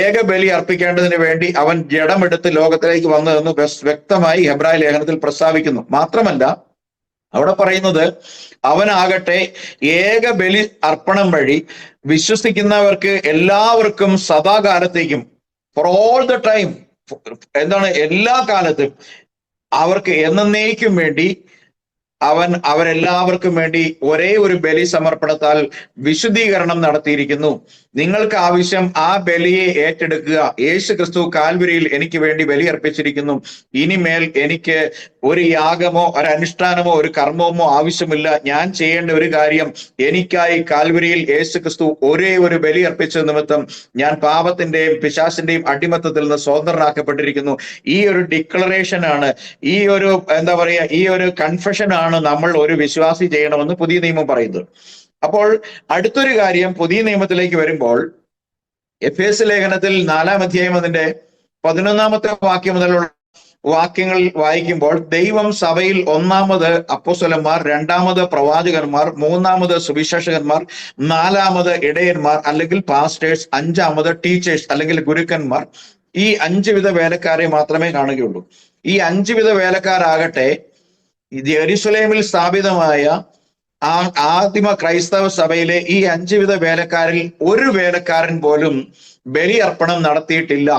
ഏക ബലി അർപ്പിക്കേണ്ടതിന് വേണ്ടി അവൻ ജഡമെടുത്ത് ലോകത്തിലേക്ക് വന്നതെന്ന് വ്യക്തമായി എബ്രായ ലേഖനത്തിൽ പ്രസ്താവിക്കുന്നു. മാത്രമല്ല അവിടെ പറയുന്നത്, അവനാകട്ടെ ഏക ബലി അർപ്പണം വഴി വിശ്വസിക്കുന്നവർക്ക് എല്ലാവർക്കും സദാകാലത്തേക്കും, ഫോർ ഓൾ ദ ടൈം, എല്ലാ കാലത്തും അവർക്ക് എന്നേക്കും വേണ്ടി അവരെല്ലാവർക്കും വേണ്ടി ഒരേ ഒരു ബലി സമർപ്പണത്താൽ വിശുദ്ധീകരണം നടത്തിയിരിക്കുന്നു. നിങ്ങൾക്ക് ആവശ്യം ആ ബലിയെ ഏറ്റെടുക്കുക. യേശു ക്രിസ്തു കാൽവരിയിൽ എനിക്ക് വേണ്ടി ബലി അർപ്പിച്ചിരിക്കുന്നു. ഇനിമേൽ എനിക്ക് ഒരു യാഗമോ ഒരു അനുഷ്ഠാനമോ ഒരു കർമ്മമോ ആവശ്യമില്ല. ഞാൻ ചെയ്യേണ്ട ഒരു കാര്യം, എനിക്കായി കാൽവരിയിൽ യേശു ക്രിസ്തു ഒരേ ഒരു ബലി അർപ്പിച്ച നിമിത്തം ഞാൻ പാപത്തിന്റെയും പിശാചിന്റെയും അടിമത്തത്തിൽ നിന്ന് സ്വതന്ത്രനാക്കപ്പെട്ടിരിക്കുന്നു. ഈ ഒരു ഡിക്ലറേഷൻ ആണ്, ഈ ഒരു ഈ ഒരു കൺഫെഷൻ ആണ് നമ്മൾ ഒരു വിശ്വാസി ചെയ്യണമെന്ന് പുതിയ നിയമം പറയുന്നത്. അപ്പോൾ അടുത്തൊരു കാര്യം, പുതിയ നിയമത്തിലേക്ക് വരുമ്പോൾ എഫേസ്യ ലേഖനത്തിൽ 4-ാം അധ്യായം അതിന്റെ 11-ാമത്തെ വാക്യം മുതലുള്ള വാക്യങ്ങളിൽ വായിക്കുമ്പോൾ ദൈവം സഭയിൽ ഒന്നാമത് അപ്പോസ്തലന്മാർ, രണ്ടാമത് പ്രവാചകന്മാർ, മൂന്നാമത് സുവിശേഷകന്മാർ, നാലാമത് ഇടയന്മാർ അല്ലെങ്കിൽ പാസ്റ്റേഴ്സ്, അഞ്ചാമത് ടീച്ചേഴ്സ് അല്ലെങ്കിൽ ഗുരുക്കന്മാർ, ഈ 5 വിധ വേലക്കാരെ മാത്രമേ കാണുകയുള്ളൂ. ഈ 5 വിധ വേലക്കാരാകട്ടെ യെരുശലേമിൽ സ്ഥാപിതമായ ആദിമ ക്രൈസ്തവ സഭയിലെ ഈ 5 വിധ വേലക്കാരിൽ ഒരു വേലക്കാരൻ പോലും ബലിയർപ്പണം നടത്തിയിട്ടില്ല.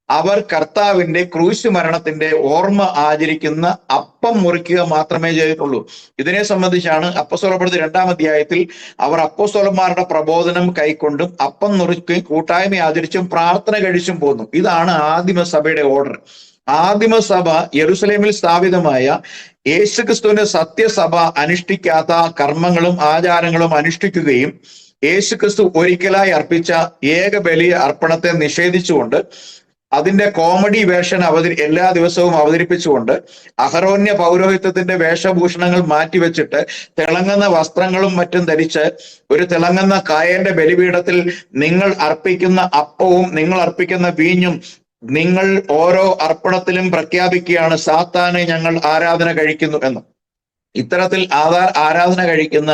അവർ കർത്താവിന്റെ ക്രൂശ് മരണത്തിന്റെ ഓർമ്മ ആചരിക്കുന്ന അപ്പം മുറിക്കുക മാത്രമേ ചെയ്തിട്ടുള്ളൂ. ഇതിനെ സംബന്ധിച്ചാണ് അപ്പോസ്തലപ്രവൃത്തി 2-ാം അധ്യായത്തിൽ അവർ അപ്പോസ്തലന്മാരുടെ പ്രബോധനം കൈക്കൊണ്ടും അപ്പം മുറിക്കുകയും കൂട്ടായ്മ ആചരിച്ചും പ്രാർത്ഥന കഴിച്ചും പോന്നു. ഇതാണ് ആദിമസഭയുടെ ഓർഡർ. ആദിമസഭ യെരുശലേമിൽ സ്ഥാപിതമായ യേശുക്രിസ്തുവിന്റെ സത്യസഭ അനുഷ്ഠിക്കാത്ത കർമ്മങ്ങളും ആചാരങ്ങളും അനുഷ്ഠിക്കുകയും യേശുക്രിസ്തു ഒരിക്കലായി അർപ്പിച്ച ഏക ബലിയ അർപ്പണത്തെ നിഷേധിച്ചുകൊണ്ട് അതിന്റെ കോമഡി വേർഷൻ എല്ലാ ദിവസവും അവതരിപ്പിച്ചുകൊണ്ട് അഹരോന്യ പൗരോഹിത്യത്തിന്റെ വേഷഭൂഷണങ്ങൾ മാറ്റിവെച്ചിട്ട് തിളങ്ങുന്ന വസ്ത്രങ്ങളും മറ്റും ധരിച്ച് ഒരു തിളങ്ങുന്ന കായന്റെ ബലിപീഠത്തിൽ നിങ്ങൾ അർപ്പിക്കുന്ന അപ്പവും നിങ്ങൾ അർപ്പിക്കുന്ന വീഞ്ഞും നിങ്ങൾ ഓരോ അർപ്പണത്തിലും പ്രഖ്യാപിക്കുകയാണ്, സാത്താനെ ഞങ്ങൾ ആരാധന കഴിക്കുന്നു എന്ന്. ഇത്തരത്തിൽ ആരാധന കഴിക്കുന്ന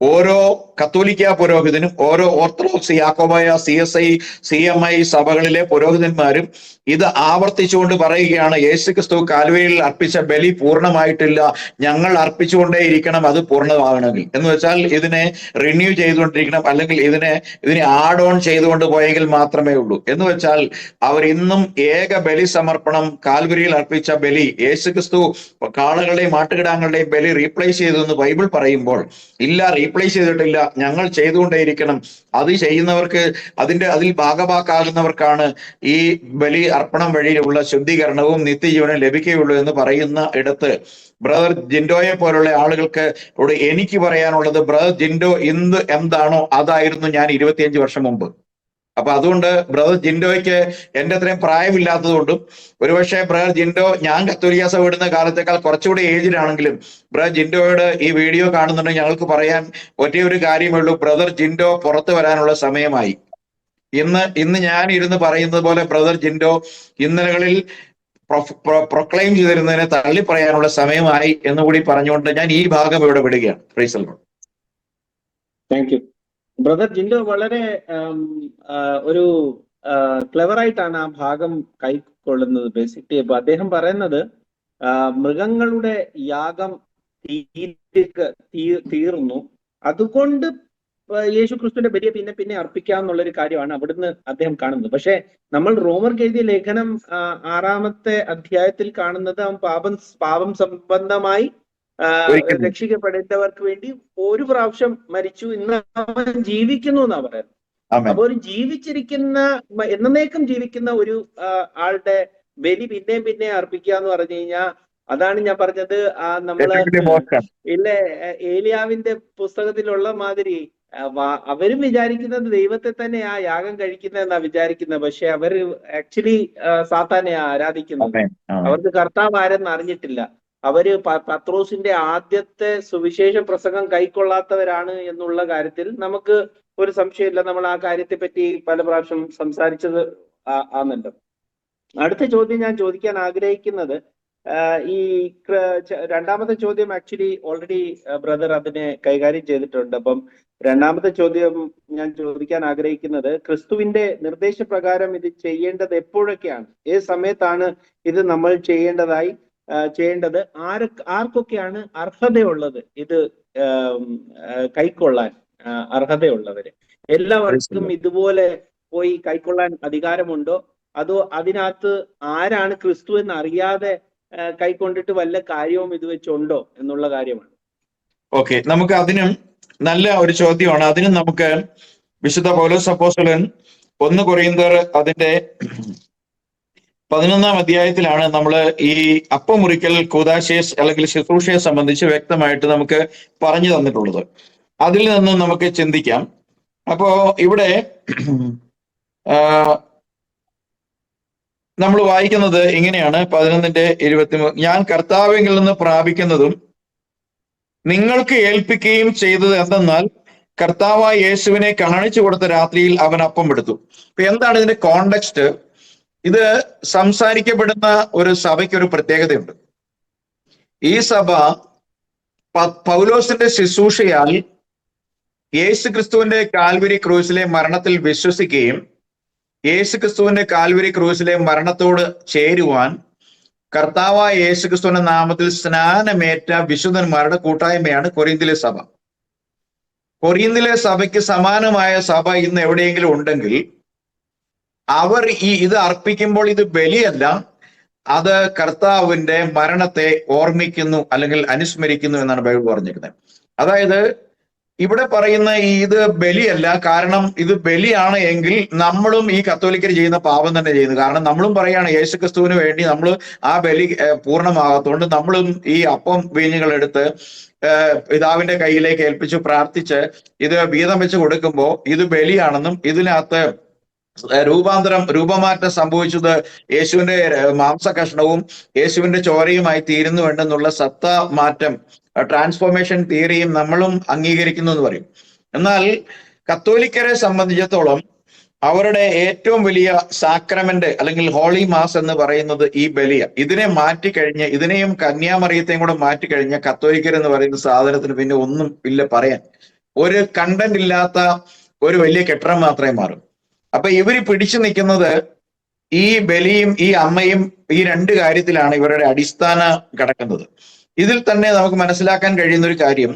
ഓരോ കത്തോലിക്ക പുരോഹിതനും ഓരോ ഓർത്തഡോക്സ് യാക്കോബായ CSI CMI സഭകളിലെ പുരോഹിതന്മാരും ഇത് ആവർത്തിച്ചുകൊണ്ട് പറയുകയാണ്, യേശുക്രിസ്തു കാൽവരിയിൽ അർപ്പിച്ച ബലി പൂർണ്ണമായിട്ടില്ല, ഞങ്ങൾ അർപ്പിച്ചുകൊണ്ടേയിരിക്കണം അത് പൂർണ്ണമാകണമെങ്കിൽ. എന്ന് വെച്ചാൽ ഇതിനെ റിന്യൂ ചെയ്തുകൊണ്ടിരിക്കണം, അല്ലെങ്കിൽ ഇതിനെ ആഡ് ഓൺ ചെയ്തുകൊണ്ട് പോയെങ്കിൽ മാത്രമേ ഉള്ളൂ. എന്ന് വെച്ചാൽ അവർ ഇന്നും ഏക ബലി സമർപ്പണം, കാൽവരിയിൽ അർപ്പിച്ച ബലി, യേശുക്രിസ്തു കാളകളുടെയും ആട്ടുകിടാങ്ങളുടെയും ബലി റീപ്ലേസ് ചെയ്തു എന്ന് ബൈബിൾ പറയുമ്പോൾ ഇല്ല, റീപ്ലേസ് ചെയ്തിട്ടില്ല, ഞങ്ങൾ ചെയ്തുകൊണ്ടേയിരിക്കണം. അത് ചെയ്യുന്നവർക്ക് അതിൽ ഭാഗഭാക്കാകുന്നവർക്കാണ് ഈ ബലി അർപ്പണം വഴിയിലുള്ള ശുദ്ധീകരണവും നിത്യജീവനും ലഭിക്കുകയുള്ളൂ എന്ന് പറയുന്ന ഇടത്ത് ബ്രദർ ജിൻഡോയെ പോലുള്ള ആളുകൾക്ക് എനിക്ക് പറയാനുള്ളത്, ബ്രദർ ജിൻഡോ എന്താണോ അതായിരുന്നു ഞാൻ 25 വർഷം മുമ്പ്. അപ്പൊ അതുകൊണ്ട് ബ്രദർ ജിൻഡോയ്ക്ക് എന്റെ അത്രയും പ്രായമില്ലാത്തത് കൊണ്ടും ഒരുപക്ഷെ ബ്രദർ ജിൻഡോ ഞാൻ കത്തോലിക്ക സഭ വിടുന്ന കാലത്തേക്കാൾ കുറച്ചുകൂടി ഏജിലാണെങ്കിലും ബ്രദർ ജിൻഡോയോട് ഈ വീഡിയോ കാണുന്നുണ്ടെങ്കിൽ ഞങ്ങൾക്ക് പറയാൻ ഒറ്റേ ഒരു കാര്യമേ ഉള്ളൂ, ബ്രദർ ജിൻഡോ പുറത്തു വരാനുള്ള സമയമായി. ഇന്ന് ഞാൻ ഇരുന്ന് പറയുന്നത് പോലെ ബ്രദർ ജിൻഡോ ഇന്നലകളിൽ പ്രൊക്ലെയിം ചെയ്തിരുന്നതിനെ തള്ളി പറയാനുള്ള സമയമായി എന്നുകൂടി പറഞ്ഞുകൊണ്ട് ഞാൻ ഈ ഭാഗം ഇവിടെ വിടുകയാണ്. Praise the Lord. Thank you. Brother Jinto വളരെ ഒരു ക്ലെവറായിട്ടാണ് ആ ഭാഗം കൈക്കൊള്ളുന്നത്. ബേസിക്കലി അപ്പൊ അദ്ദേഹം പറയുന്നത് മൃഗങ്ങളുടെ യാഗം തീർന്നു, അതുകൊണ്ട് യേശു ക്രിസ്തുവിന്റെ ബലിയെ പിന്നെ അർപ്പിക്കാന്നുള്ളൊരു കാര്യമാണ് അവിടുന്ന് അദ്ദേഹം കാണുന്നത്. പക്ഷെ നമ്മൾ റോമർക്ക് എഴുതിയ ലേഖനം 6-ാമത്തെ അധ്യായത്തിൽ കാണുന്നത് അവൻ പാപം സംബന്ധമായി രക്ഷിക്കപ്പെടേണ്ടവർക്ക് വേണ്ടി ഒരു പ്രാവശ്യം മരിച്ചു, ഇന്ന് അവൻ ജീവിക്കുന്നു എന്നാ പറയുന്നത്. അപ്പൊ ഒരു ജീവിച്ചിരിക്കുന്ന എന്നേക്കും ജീവിക്കുന്ന ഒരു ആളുടെ ബലി പിന്നെ അർപ്പിക്കുക എന്ന് പറഞ്ഞു കഴിഞ്ഞാൽ അതാണ് ഞാൻ പറഞ്ഞത്. നമ്മള് ഇല്ലേ ഏലിയാവിന്റെ പുസ്തകത്തിലുള്ള മാതിരി അവരും വിചാരിക്കുന്നത് ദൈവത്തെ തന്നെ ആ യാഗം കഴിക്കുന്നതെന്നാ വിചാരിക്കുന്നത്. പക്ഷെ അവർ ആക്ച്വലി സാത്താനെ ആരാധിക്കുന്നത്. അവർക്ക് കർത്താവ് ആരെന്ന് അറിഞ്ഞിട്ടില്ല. അവര് പത്രോസിന്റെ ആദ്യത്തെ സുവിശേഷ പ്രസംഗം കൈക്കൊള്ളാത്തവരാണ് എന്നുള്ള കാര്യത്തിൽ നമുക്ക് ഒരു സംശയമില്ല. നമ്മൾ ആ കാര്യത്തെ പറ്റി പല പ്രാവശ്യം സംസാരിച്ചത് ആണല്ലോ. അടുത്ത ചോദ്യം ഞാൻ ചോദിക്കാൻ ആഗ്രഹിക്കുന്നത്, ഈ 2-ാമത്തെ ചോദ്യം ആക്ച്വലി ഓൾറെഡി ബ്രദർ അതിനെ കൈകാര്യം ചെയ്തിട്ടുണ്ട്. അപ്പം 2-ാമത്തെ ചോദ്യം ഞാൻ ചോദിക്കാൻ ആഗ്രഹിക്കുന്നത്, ക്രിസ്തുവിന്റെ നിർദ്ദേശപ്രകാരം ഇത് ചെയ്യേണ്ടത് എപ്പോഴൊക്കെയാണ്, ഏത് സമയത്താണ് ഇത് നമ്മൾ ചെയ്യേണ്ടത്, ആർക്കൊക്കെയാണ് അർഹതയുള്ളത്, ഇത് കൈക്കൊള്ളാൻ അർഹതയുള്ളവര്? എല്ലാവർക്കും ഇതുപോലെ പോയി കൈക്കൊള്ളാൻ അധികാരമുണ്ടോ, അതോ അതിനകത്ത് ആരാണ് ക്രിസ്തു എന്ന് അറിയാതെ കൈക്കൊണ്ടിട്ട് വല്ല കാര്യവും ഇത് വെച്ചുണ്ടോ എന്നുള്ള കാര്യമാണ്. ഓക്കെ, നമുക്ക് അതിനും നല്ല ഒരു ചോദ്യമാണ്. അതിനും നമുക്ക് വിശുദ്ധ പൗലോസ് അപ്പോസ്തലൻ 1 കൊരിന്ത്യർ അതിന്റെ 11-ാം അധ്യായത്തിലാണ് നമ്മൾ ഈ അപ്പം മുറിക്കൽ കൂദാശയെ അല്ലെങ്കിൽ ശുശ്രൂഷയെ സംബന്ധിച്ച് വ്യക്തമായിട്ട് നമുക്ക് പറഞ്ഞു തന്നിട്ടുള്ളത്. അതിൽ നിന്നും നമുക്ക് ചിന്തിക്കാം. അപ്പോ ഇവിടെ നമ്മൾ വായിക്കുന്നത് ഇങ്ങനെയാണ്, 11:23, ഞാൻ കർത്താവിൽ നിന്ന് പ്രാപിക്കുന്നതും നിങ്ങൾക്ക് ഏൽപ്പിക്കുകയും ചെയ്തത് എന്തെന്നാൽ കർത്താവായ യേശുവിനെ കാണിച്ചു കൊടുത്ത രാത്രിയിൽ അവൻ അപ്പം എടുത്തു. അപ്പൊ എന്താണ് ഇതിന്റെ കോണ്ടെക്സ്റ്റ്? ഇത് സംസാരിക്കപ്പെടുന്ന ഒരു സഭയ്ക്ക് ഒരു പ്രത്യേകതയുണ്ട്. ഈ സഭ പൗലോസിന്റെ ശുശ്രൂഷയാൽ യേശു ക്രിസ്തുവിന്റെ കാൽവരി ക്രൂസിലെ മരണത്തിൽ വിശ്വസിക്കുകയും യേശു ക്രിസ്തുവിന്റെ കാൽവരി ക്രൂസിലെ മരണത്തോട് ചേരുവാൻ കർത്താവായ യേശു ക്രിസ്തുവിന്റെ നാമത്തിൽ സ്നാനമേറ്റ വിശുദ്ധന്മാരുടെ കൂട്ടായ്മയാണ് കൊരിന്തിലെ സഭ. കൊരിന്തിലെ സഭയ്ക്ക് സമാനമായ സഭ ഇന്ന് എവിടെയെങ്കിലും ഉണ്ടെങ്കിൽ അവർ ഇത് അർപ്പിക്കുമ്പോൾ ഇത് ബലിയല്ല, അത് കർത്താവിന്റെ മരണത്തെ ഓർമ്മിക്കുന്നു അല്ലെങ്കിൽ അനുസ്മരിക്കുന്നു എന്നാണ് ബൈബിൾ പറഞ്ഞിരിക്കുന്നത്. അതായത് ഇവിടെ പറയുന്ന ഇത് ബലിയല്ല. കാരണം ഇത് ബലിയാണ് എങ്കിൽ നമ്മളും ഈ കത്തോലിക്കർ ചെയ്യുന്ന പാപം തന്നെ ചെയ്യുന്നു. കാരണം നമ്മളും പറയാണ് യേശു ക്രിസ്തുവിന് വേണ്ടി നമ്മൾ ആ ബലി പൂർണ്ണമാകത്തോണ്ട് നമ്മളും ഈ അപ്പം വീഞ്ഞുകൾ എടുത്ത് പിതാവിന്റെ കയ്യിലേക്ക് ഏൽപ്പിച്ച് പ്രാർത്ഥിച്ച് ഇത് വീതം വെച്ച് കൊടുക്കുമ്പോൾ ഇത് ബലിയാണെന്നും ഇതിനകത്ത് രൂപമാറ്റം സംഭവിച്ചത് യേശുവിന്റെ മാംസകഷ്ണവും യേശുവിന്റെ ചോരയുമായി തീരുന്നുണ്ടെന്നുള്ള സത്ത മാറ്റം, ട്രാൻസ്ഫോർമേഷൻ തിയറിയും നമ്മളും അംഗീകരിക്കുന്നു എന്ന് പറയും. എന്നാൽ കത്തോലിക്കരെ സംബന്ധിച്ചിടത്തോളം അവരുടെ ഏറ്റവും വലിയ സാക്രമെന്റ് അല്ലെങ്കിൽ ഹോളി മാസ് എന്ന് പറയുന്നത് ഈ ബലിയ. ഇതിനെ മാറ്റിക്കഴിഞ്ഞ്, ഇതിനെയും കന്യാമറിയത്തെയും കൂടെ മാറ്റിക്കഴിഞ്ഞ കത്തോലിക്കർ എന്ന് പറയുന്ന സാധനത്തിന് പിന്നെ ഒന്നും ഇല്ല പറയാൻ. ഒരു കണ്ടന്റ് ഇല്ലാത്ത ഒരു വലിയ കെട്ടിടം മാത്രമേ മാറും. അപ്പൊ ഇവര് പിടിച്ചു നിൽക്കുന്നത് ഈ ബലിയും ഈ അമ്മയും ഈ രണ്ട് കാര്യത്തിലാണ് ഇവരുടെ അടിസ്ഥാന കിടക്കുന്നത്. ഇതിൽ തന്നെ നമുക്ക് മനസ്സിലാക്കാൻ കഴിയുന്ന ഒരു കാര്യം,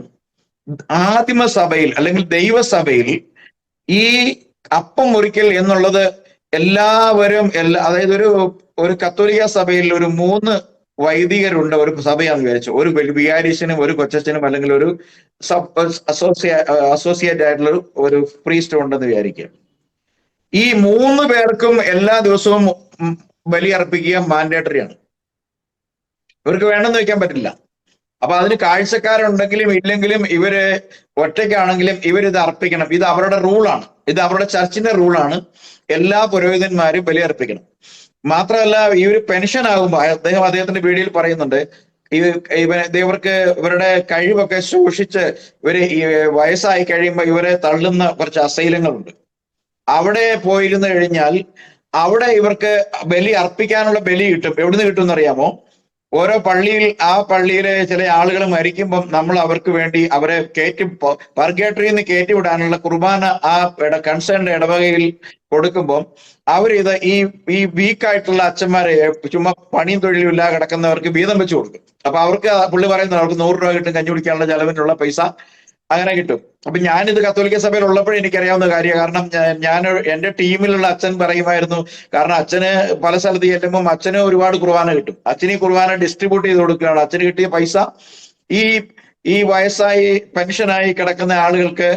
ആദിമസഭയിൽ അല്ലെങ്കിൽ ദൈവസഭയിൽ ഈ അപ്പം മുറിക്കൽ എന്നുള്ളത് എല്ലാവരും അതായത് ഒരു കത്തോലിക്ക സഭയിൽ ഒരു 3 വൈദികരുണ്ട് ഒരു സഭയാന്ന് വിചാരിച്ചു. ഒരു വികാരിച്ചനും ഒരു കൊച്ചച്ഛനും അല്ലെങ്കിൽ ഒരു അസോസിയേറ്റ് ആയിട്ടുള്ള ഒരു പ്രീസ്റ്റ് ഉണ്ടെന്ന് വിചാരിക്കുക. ഈ 3 പേർക്കും എല്ലാ ദിവസവും ബലി അർപ്പിക്കുക മാൻഡേറ്ററി ആണ്. ഇവർക്ക് വേണമെന്ന് വെക്കാൻ പറ്റില്ല. അപ്പൊ അതിന് കാഴ്ചക്കാരുണ്ടെങ്കിലും ഇല്ലെങ്കിലും ഇവര് ഒറ്റയ്ക്കാണെങ്കിലും ഇവരിത് അർപ്പിക്കണം. ഇത് അവരുടെ റൂളാണ്, ഇത് അവരുടെ ചർച്ചിന്റെ റൂളാണ്. എല്ലാ പുരോഹിതന്മാരും ബലി അർപ്പിക്കണം. മാത്രമല്ല ഇവര് പെൻഷൻ ആകുമ്പോൾ അദ്ദേഹത്തിന്റെ വീഡിയോയിൽ പറയുന്നുണ്ട്, ഇവർക്ക് ഇവരുടെ കഴിവൊക്കെ സൂക്ഷിച്ച് ഇവര് വയസ്സായി കഴിയുമ്പോൾ ഇവരെ തള്ളുന്ന കുറച്ച് അസൈലങ്ങളുണ്ട്. അവിടെ പോയിരുന്നു കഴിഞ്ഞാൽ അവിടെ ഇവർക്ക് ബലി അർപ്പിക്കാനുള്ള ബലി കിട്ടും. എവിടുന്ന് കിട്ടും എന്നറിയാമോ? ഓരോ പള്ളിയിൽ, ആ പള്ളിയിലെ ചില ആളുകൾ മരിക്കുമ്പം നമ്മൾ അവർക്ക് വേണ്ടി അവരെ പർഗേറ്ററിയിൽ നിന്ന് കയറ്റിവിടാനുള്ള കുർബാന ആ കൺസേൺഡ് ഇടവകയിൽ കൊടുക്കുമ്പോൾ അവരിത് ഈ വീക്കായിട്ടുള്ള അച്ഛന്മാരെ, ചുമ്മാ പണിയും തൊഴിലും ഇല്ലാതെ കിടക്കുന്നവർക്ക് വീതം വെച്ച് കൊടുക്കും. അപ്പൊ അവർക്ക് പുള്ളി പറയുന്നത് അവർക്ക് 100 രൂപ കിട്ടും, കഞ്ഞി കുടിക്കാനുള്ള ചെലവിനുള്ള പൈസ അങ്ങനെ കിട്ടും. അപ്പൊ ഞാനിത് കത്തോലിക്ക സഭയിൽ ഉള്ളപ്പോഴും എനിക്കറിയാവുന്ന കാര്യം. കാരണം ഞാൻ എന്റെ ടീമിലുള്ള അച്ഛൻ പറയുമായിരുന്നു, കാരണം അച്ഛന് പല സ്ഥലത്ത് ചെല്ലുമ്പോൾ അച്ഛന് ഒരുപാട് കുർബാന കിട്ടും. അച്ഛന് ഈ കുർബാന ഡിസ്ട്രിബ്യൂട്ട് ചെയ്ത് കൊടുക്കുകയാണ്. അച്ഛന് കിട്ടിയ പൈസ ഈ വയസ്സായി പെൻഷനായി കിടക്കുന്ന ആളുകൾക്ക്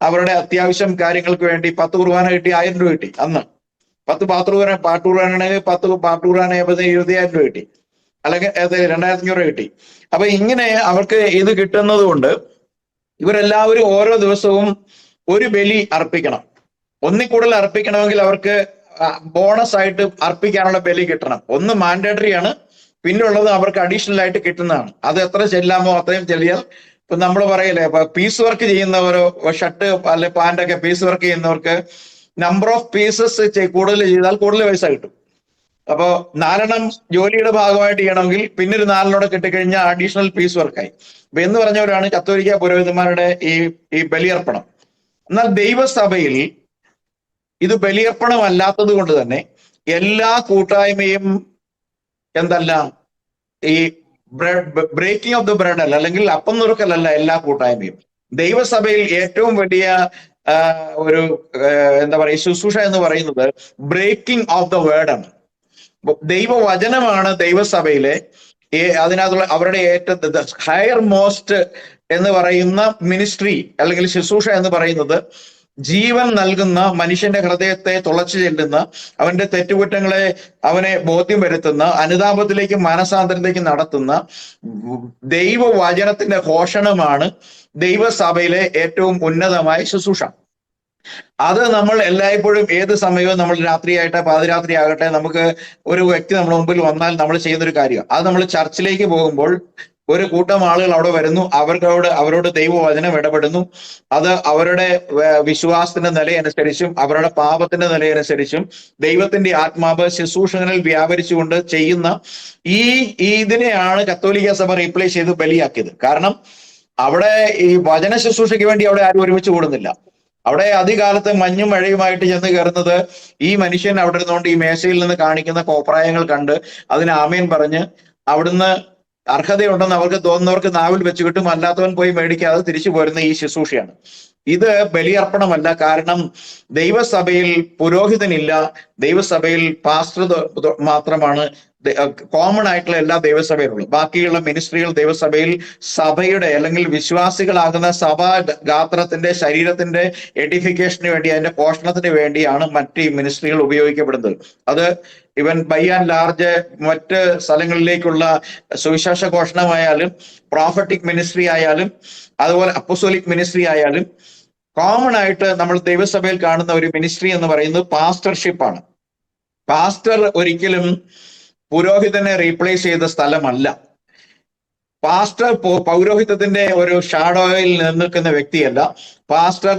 അവരുടെ അത്യാവശ്യം കാര്യങ്ങൾക്ക് വേണ്ടി 10 കുർബാന കിട്ടി 1000 രൂപ കിട്ടി. അന്ന് 10 പാട്ടുകുർബാനാണെങ്കിൽ 10 പാട്ടുകുർബാന 20,000 രൂപ കിട്ടി, അല്ലെങ്കിൽ 2500 രൂപ കിട്ടി. അപ്പൊ ഇങ്ങനെ അവർക്ക് ഇത് കിട്ടുന്നത് കൊണ്ട് ഇവരെല്ലാവരും ഓരോ ദിവസവും ഒരു ബലി അർപ്പിക്കണം. ഒന്നിൽ കൂടുതൽ അർപ്പിക്കണമെങ്കിൽ അവർക്ക് ബോണസ് ആയിട്ട് അർപ്പിക്കാനുള്ള ബലി കിട്ടണം. ഒന്ന് മാൻഡേറ്ററി ആണ്, പിന്നുള്ളത് അവർക്ക് അഡീഷണൽ ആയിട്ട് കിട്ടുന്നതാണ്. അത് എത്ര ചെല്ലാമോ അത്രയും ചെല്ലിയാൽ, ഇപ്പൊ നമ്മൾ പറയല്ലേ, ഇപ്പൊ പീസ് വർക്ക് ചെയ്യുന്നവരോ ഷർട്ട് അല്ലെ പാൻറ്റൊക്കെ പീസ് വർക്ക് ചെയ്യുന്നവർക്ക് നമ്പർ ഓഫ് പീസസ് കൂടുതൽ ചെയ്താൽ കൂടുതൽ പൈസ കിട്ടും. അപ്പോ 4 ജോലിയുടെ ഭാഗമായിട്ട് ചെയ്യണമെങ്കിൽ പിന്നൊരു 4 കിട്ടിക്കഴിഞ്ഞാൽ അഡീഷണൽ പീസ് വർക്കായി. അപ്പൊ എന്ന് പറഞ്ഞവരാണ് കത്തോലിക്ക പുരോഹിതന്മാരുടെ ഈ ബലിയർപ്പണം. എന്നാൽ ദൈവസഭയിൽ ഇത് ബലിയർപ്പണം അല്ലാത്തത് കൊണ്ട് തന്നെ എല്ലാ കൂട്ടായ്മയും എന്തല്ല, ഈ ബ്രേക്കിംഗ് ഓഫ് ദ ബ്രെഡ് അല്ല, അല്ലെങ്കിൽ അപ്പം നുറുക്കലല്ല എല്ലാ കൂട്ടായ്മയും. ദൈവസഭയിൽ ഏറ്റവും വലിയ ഒരു എന്താ പറയുക ശുശ്രൂഷ എന്ന് പറയുന്നത് ബ്രേക്കിംഗ് ഓഫ് ദ വേർഡ് ആണ്. ദൈവവചനമാണ് ദൈവസഭയിലെ അതിനകത്തുള്ള അവരുടെ ഏറ്റവും ഹയർ മോസ്റ്റ് എന്ന് പറയുന്ന മിനിസ്ട്രി അല്ലെങ്കിൽ ശുശ്രൂഷ എന്ന് പറയുന്നത് ജീവൻ നൽകുന്ന, മനുഷ്യന്റെ ഹൃദയത്തെ തുളച്ചു ചെല്ലുന്ന, അവന്റെ തെറ്റുകുറ്റങ്ങളെ അവനെ ബോധ്യം വരുത്തുന്ന, അനുതാപത്തിലേക്കും മാനസാന്തരത്തിലേക്കും നടത്തുന്ന ദൈവവചനത്തിന്റെ ഘോഷണമാണ് ദൈവസഭയിലെ ഏറ്റവും ഉന്നതമായ ശുശ്രൂഷ. അത് നമ്മൾ എല്ലായ്പ്പോഴും ഏത് സമയവും നമ്മൾ രാത്രിയായിട്ട് പാതിരാത്രി ആകട്ടെ നമുക്ക് ഒരു വ്യക്തി നമ്മുടെ മുമ്പിൽ വന്നാൽ നമ്മൾ ചെയ്യുന്നൊരു കാര്യമാണ്. അത് നമ്മൾ ചർച്ചിലേക്ക് പോകുമ്പോൾ ഒരു കൂട്ടം ആളുകൾ അവിടെ വരുന്നു, അവരോട് ദൈവവചനം ഇടപെടുന്നു. അത് അവരുടെ വിശ്വാസത്തിന്റെ നിലയനുസരിച്ചും അവരുടെ പാപത്തിന്റെ നിലയനുസരിച്ചും ദൈവത്തിന്റെ ആത്മാവ് ശുശ്രൂഷകനിൽ വ്യാപരിച്ചുകൊണ്ട് ചെയ്യുന്ന ഇതിനെയാണ് കത്തോലിക്ക സഭ റീപ്ലേസ് ചെയ്ത് ബലിയാക്കിയത്. കാരണം അവിടെ ഈ വചന ശുശ്രൂഷയ്ക്ക് വേണ്ടി അവിടെ ആരും ഒരുമിച്ച് കൂടുന്നില്ല. അവിടെ അധികാലത്ത് മഞ്ഞും മഴയുമായിട്ട് ചെന്ന് കയറുന്നത് ഈ മനുഷ്യൻ അവിടെ ഇരുന്നുകൊണ്ട് ഈ മേശയിൽ നിന്ന് കാണിക്കുന്ന കോപ്രായങ്ങൾ കണ്ട് അതിന് ആമേൻ പറഞ്ഞ് അവിടുന്ന് അർഹതയുണ്ടെന്ന് അവർക്ക് തോന്നുന്നവർക്ക് നാവിൽ വെച്ച് കിട്ടും, അല്ലാത്തവൻ പോയി മേടിക്കാതെ തിരിച്ചു പോരുന്ന ഈ ശുശ്രൂഷയാണ്. ഇത് ബലിയർപ്പണമല്ല. കാരണം ദൈവസഭയിൽ പുരോഹിതനില്ല, ദൈവസഭയിൽ പാസ്റ്റർ മാത്രമാണ് കോമൺ ആയിട്ടുള്ള എല്ലാ ദൈവസഭയിലുള്ളൂ. ബാക്കിയുള്ള മിനിസ്ട്രികൾ ദൈവസഭയിൽ സഭയുടെ അല്ലെങ്കിൽ വിശ്വാസികളാകുന്ന സഭാ ഗാത്രത്തിന്റെ ശരീരത്തിന്റെ എഡിഫിക്കേഷന് വേണ്ടി, അതിന്റെ പോഷണത്തിന് വേണ്ടിയാണ് മറ്റ് മിനിസ്ട്രികൾ ഉപയോഗിക്കപ്പെടുന്നത്. അത് ഇവൻ ബൈ ആൻഡ് ലാർജ് മറ്റ് സ്ഥലങ്ങളിലേക്കുള്ള സുവിശേഷ ഘോഷണമായാലും പ്രോഫറ്റിക് മിനിസ്ട്രി ആയാലും അതുപോലെ അപ്പോസ്തോലിക് മിനിസ്ട്രി ആയാലും കോമൺ ആയിട്ട് നമ്മൾ ദൈവസഭയിൽ കാണുന്ന ഒരു മിനിസ്ട്രി എന്ന് പറയുന്നത് പാസ്റ്റർഷിപ്പാണ്. പാസ്റ്റർ ഒരിക്കലും പുരോഹിതനെ റീപ്ലേസ് ചെയ്ത സ്ഥലമല്ല. പാസ്റ്റർ പൗരോഹിത്യത്തിന്റെ ഒരു ഷാഡോയിൽ നിൽക്കുന്ന വ്യക്തിയല്ല. പാസ്റ്റർ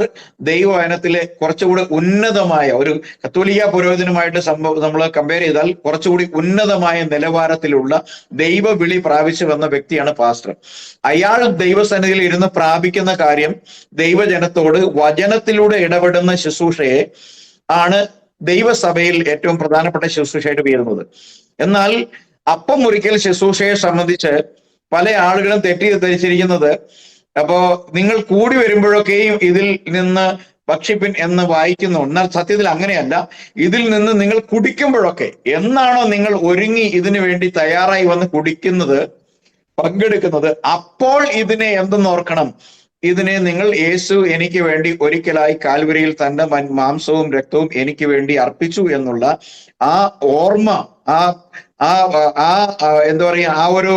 ദൈവവചനത്തിലെ കുറച്ചുകൂടി ഉന്നതമായ ഒരു കത്തോലിക്ക പുരോഹിതനുമായിട്ട് നമ്മൾ കമ്പയർ ചെയ്താൽ കുറച്ചുകൂടി ഉന്നതമായ നിലവാരത്തിലുള്ള ദൈവവിളി പ്രാപിച്ചു വന്ന വ്യക്തിയാണ് പാസ്റ്റർ. അയാൾ ദൈവസന്നിധിയിൽ ഇരുന്ന് പ്രാപിക്കുന്ന കാര്യം ദൈവജനത്തോട് വചനത്തിലൂടെ ഇടപെടുന്ന ശുശ്രൂഷയെ ആണ് ദൈവസഭയിൽ ഏറ്റവും പ്രധാനപ്പെട്ട ശുശ്രൂഷയായിട്ട് വരുന്നത്. എന്നാൽ അപ്പം മുറിക്കൽ ശുശ്രൂഷയെ സംബന്ധിച്ച് പല ആളുകളും തെറ്റിദ്ധരിച്ചിരിക്കുന്നത്, അപ്പോ നിങ്ങൾ കൂടി വരുമ്പോഴൊക്കെയും ഇതിൽ നിന്ന് ഭക്ഷിപ്പിൻ എന്ന് വായിക്കുന്നു. എന്നാൽ സത്യത്തിൽ അങ്ങനെയല്ല. ഇതിൽ നിന്ന് നിങ്ങൾ കുടിക്കുമ്പോഴൊക്കെ എന്നാണോ നിങ്ങൾ ഒരുങ്ങി ഇതിനു വേണ്ടി തയ്യാറായി വന്ന് കുടിക്കുന്നത്, പങ്കെടുക്കുന്നത്, അപ്പോൾ ഇതിനെ എന്തെന്ന് ഓർക്കണം. ഇതിനെ നിങ്ങൾ യേശു എനിക്ക് വേണ്ടി ഒരിക്കലായി കാൽവരിയിൽ തന്റെ മാംസവും രക്തവും എനിക്ക് വേണ്ടി അർപ്പിച്ചു എന്നുള്ള ആ ഓർമ്മ, എന്താ പറയുക, ആ ഒരു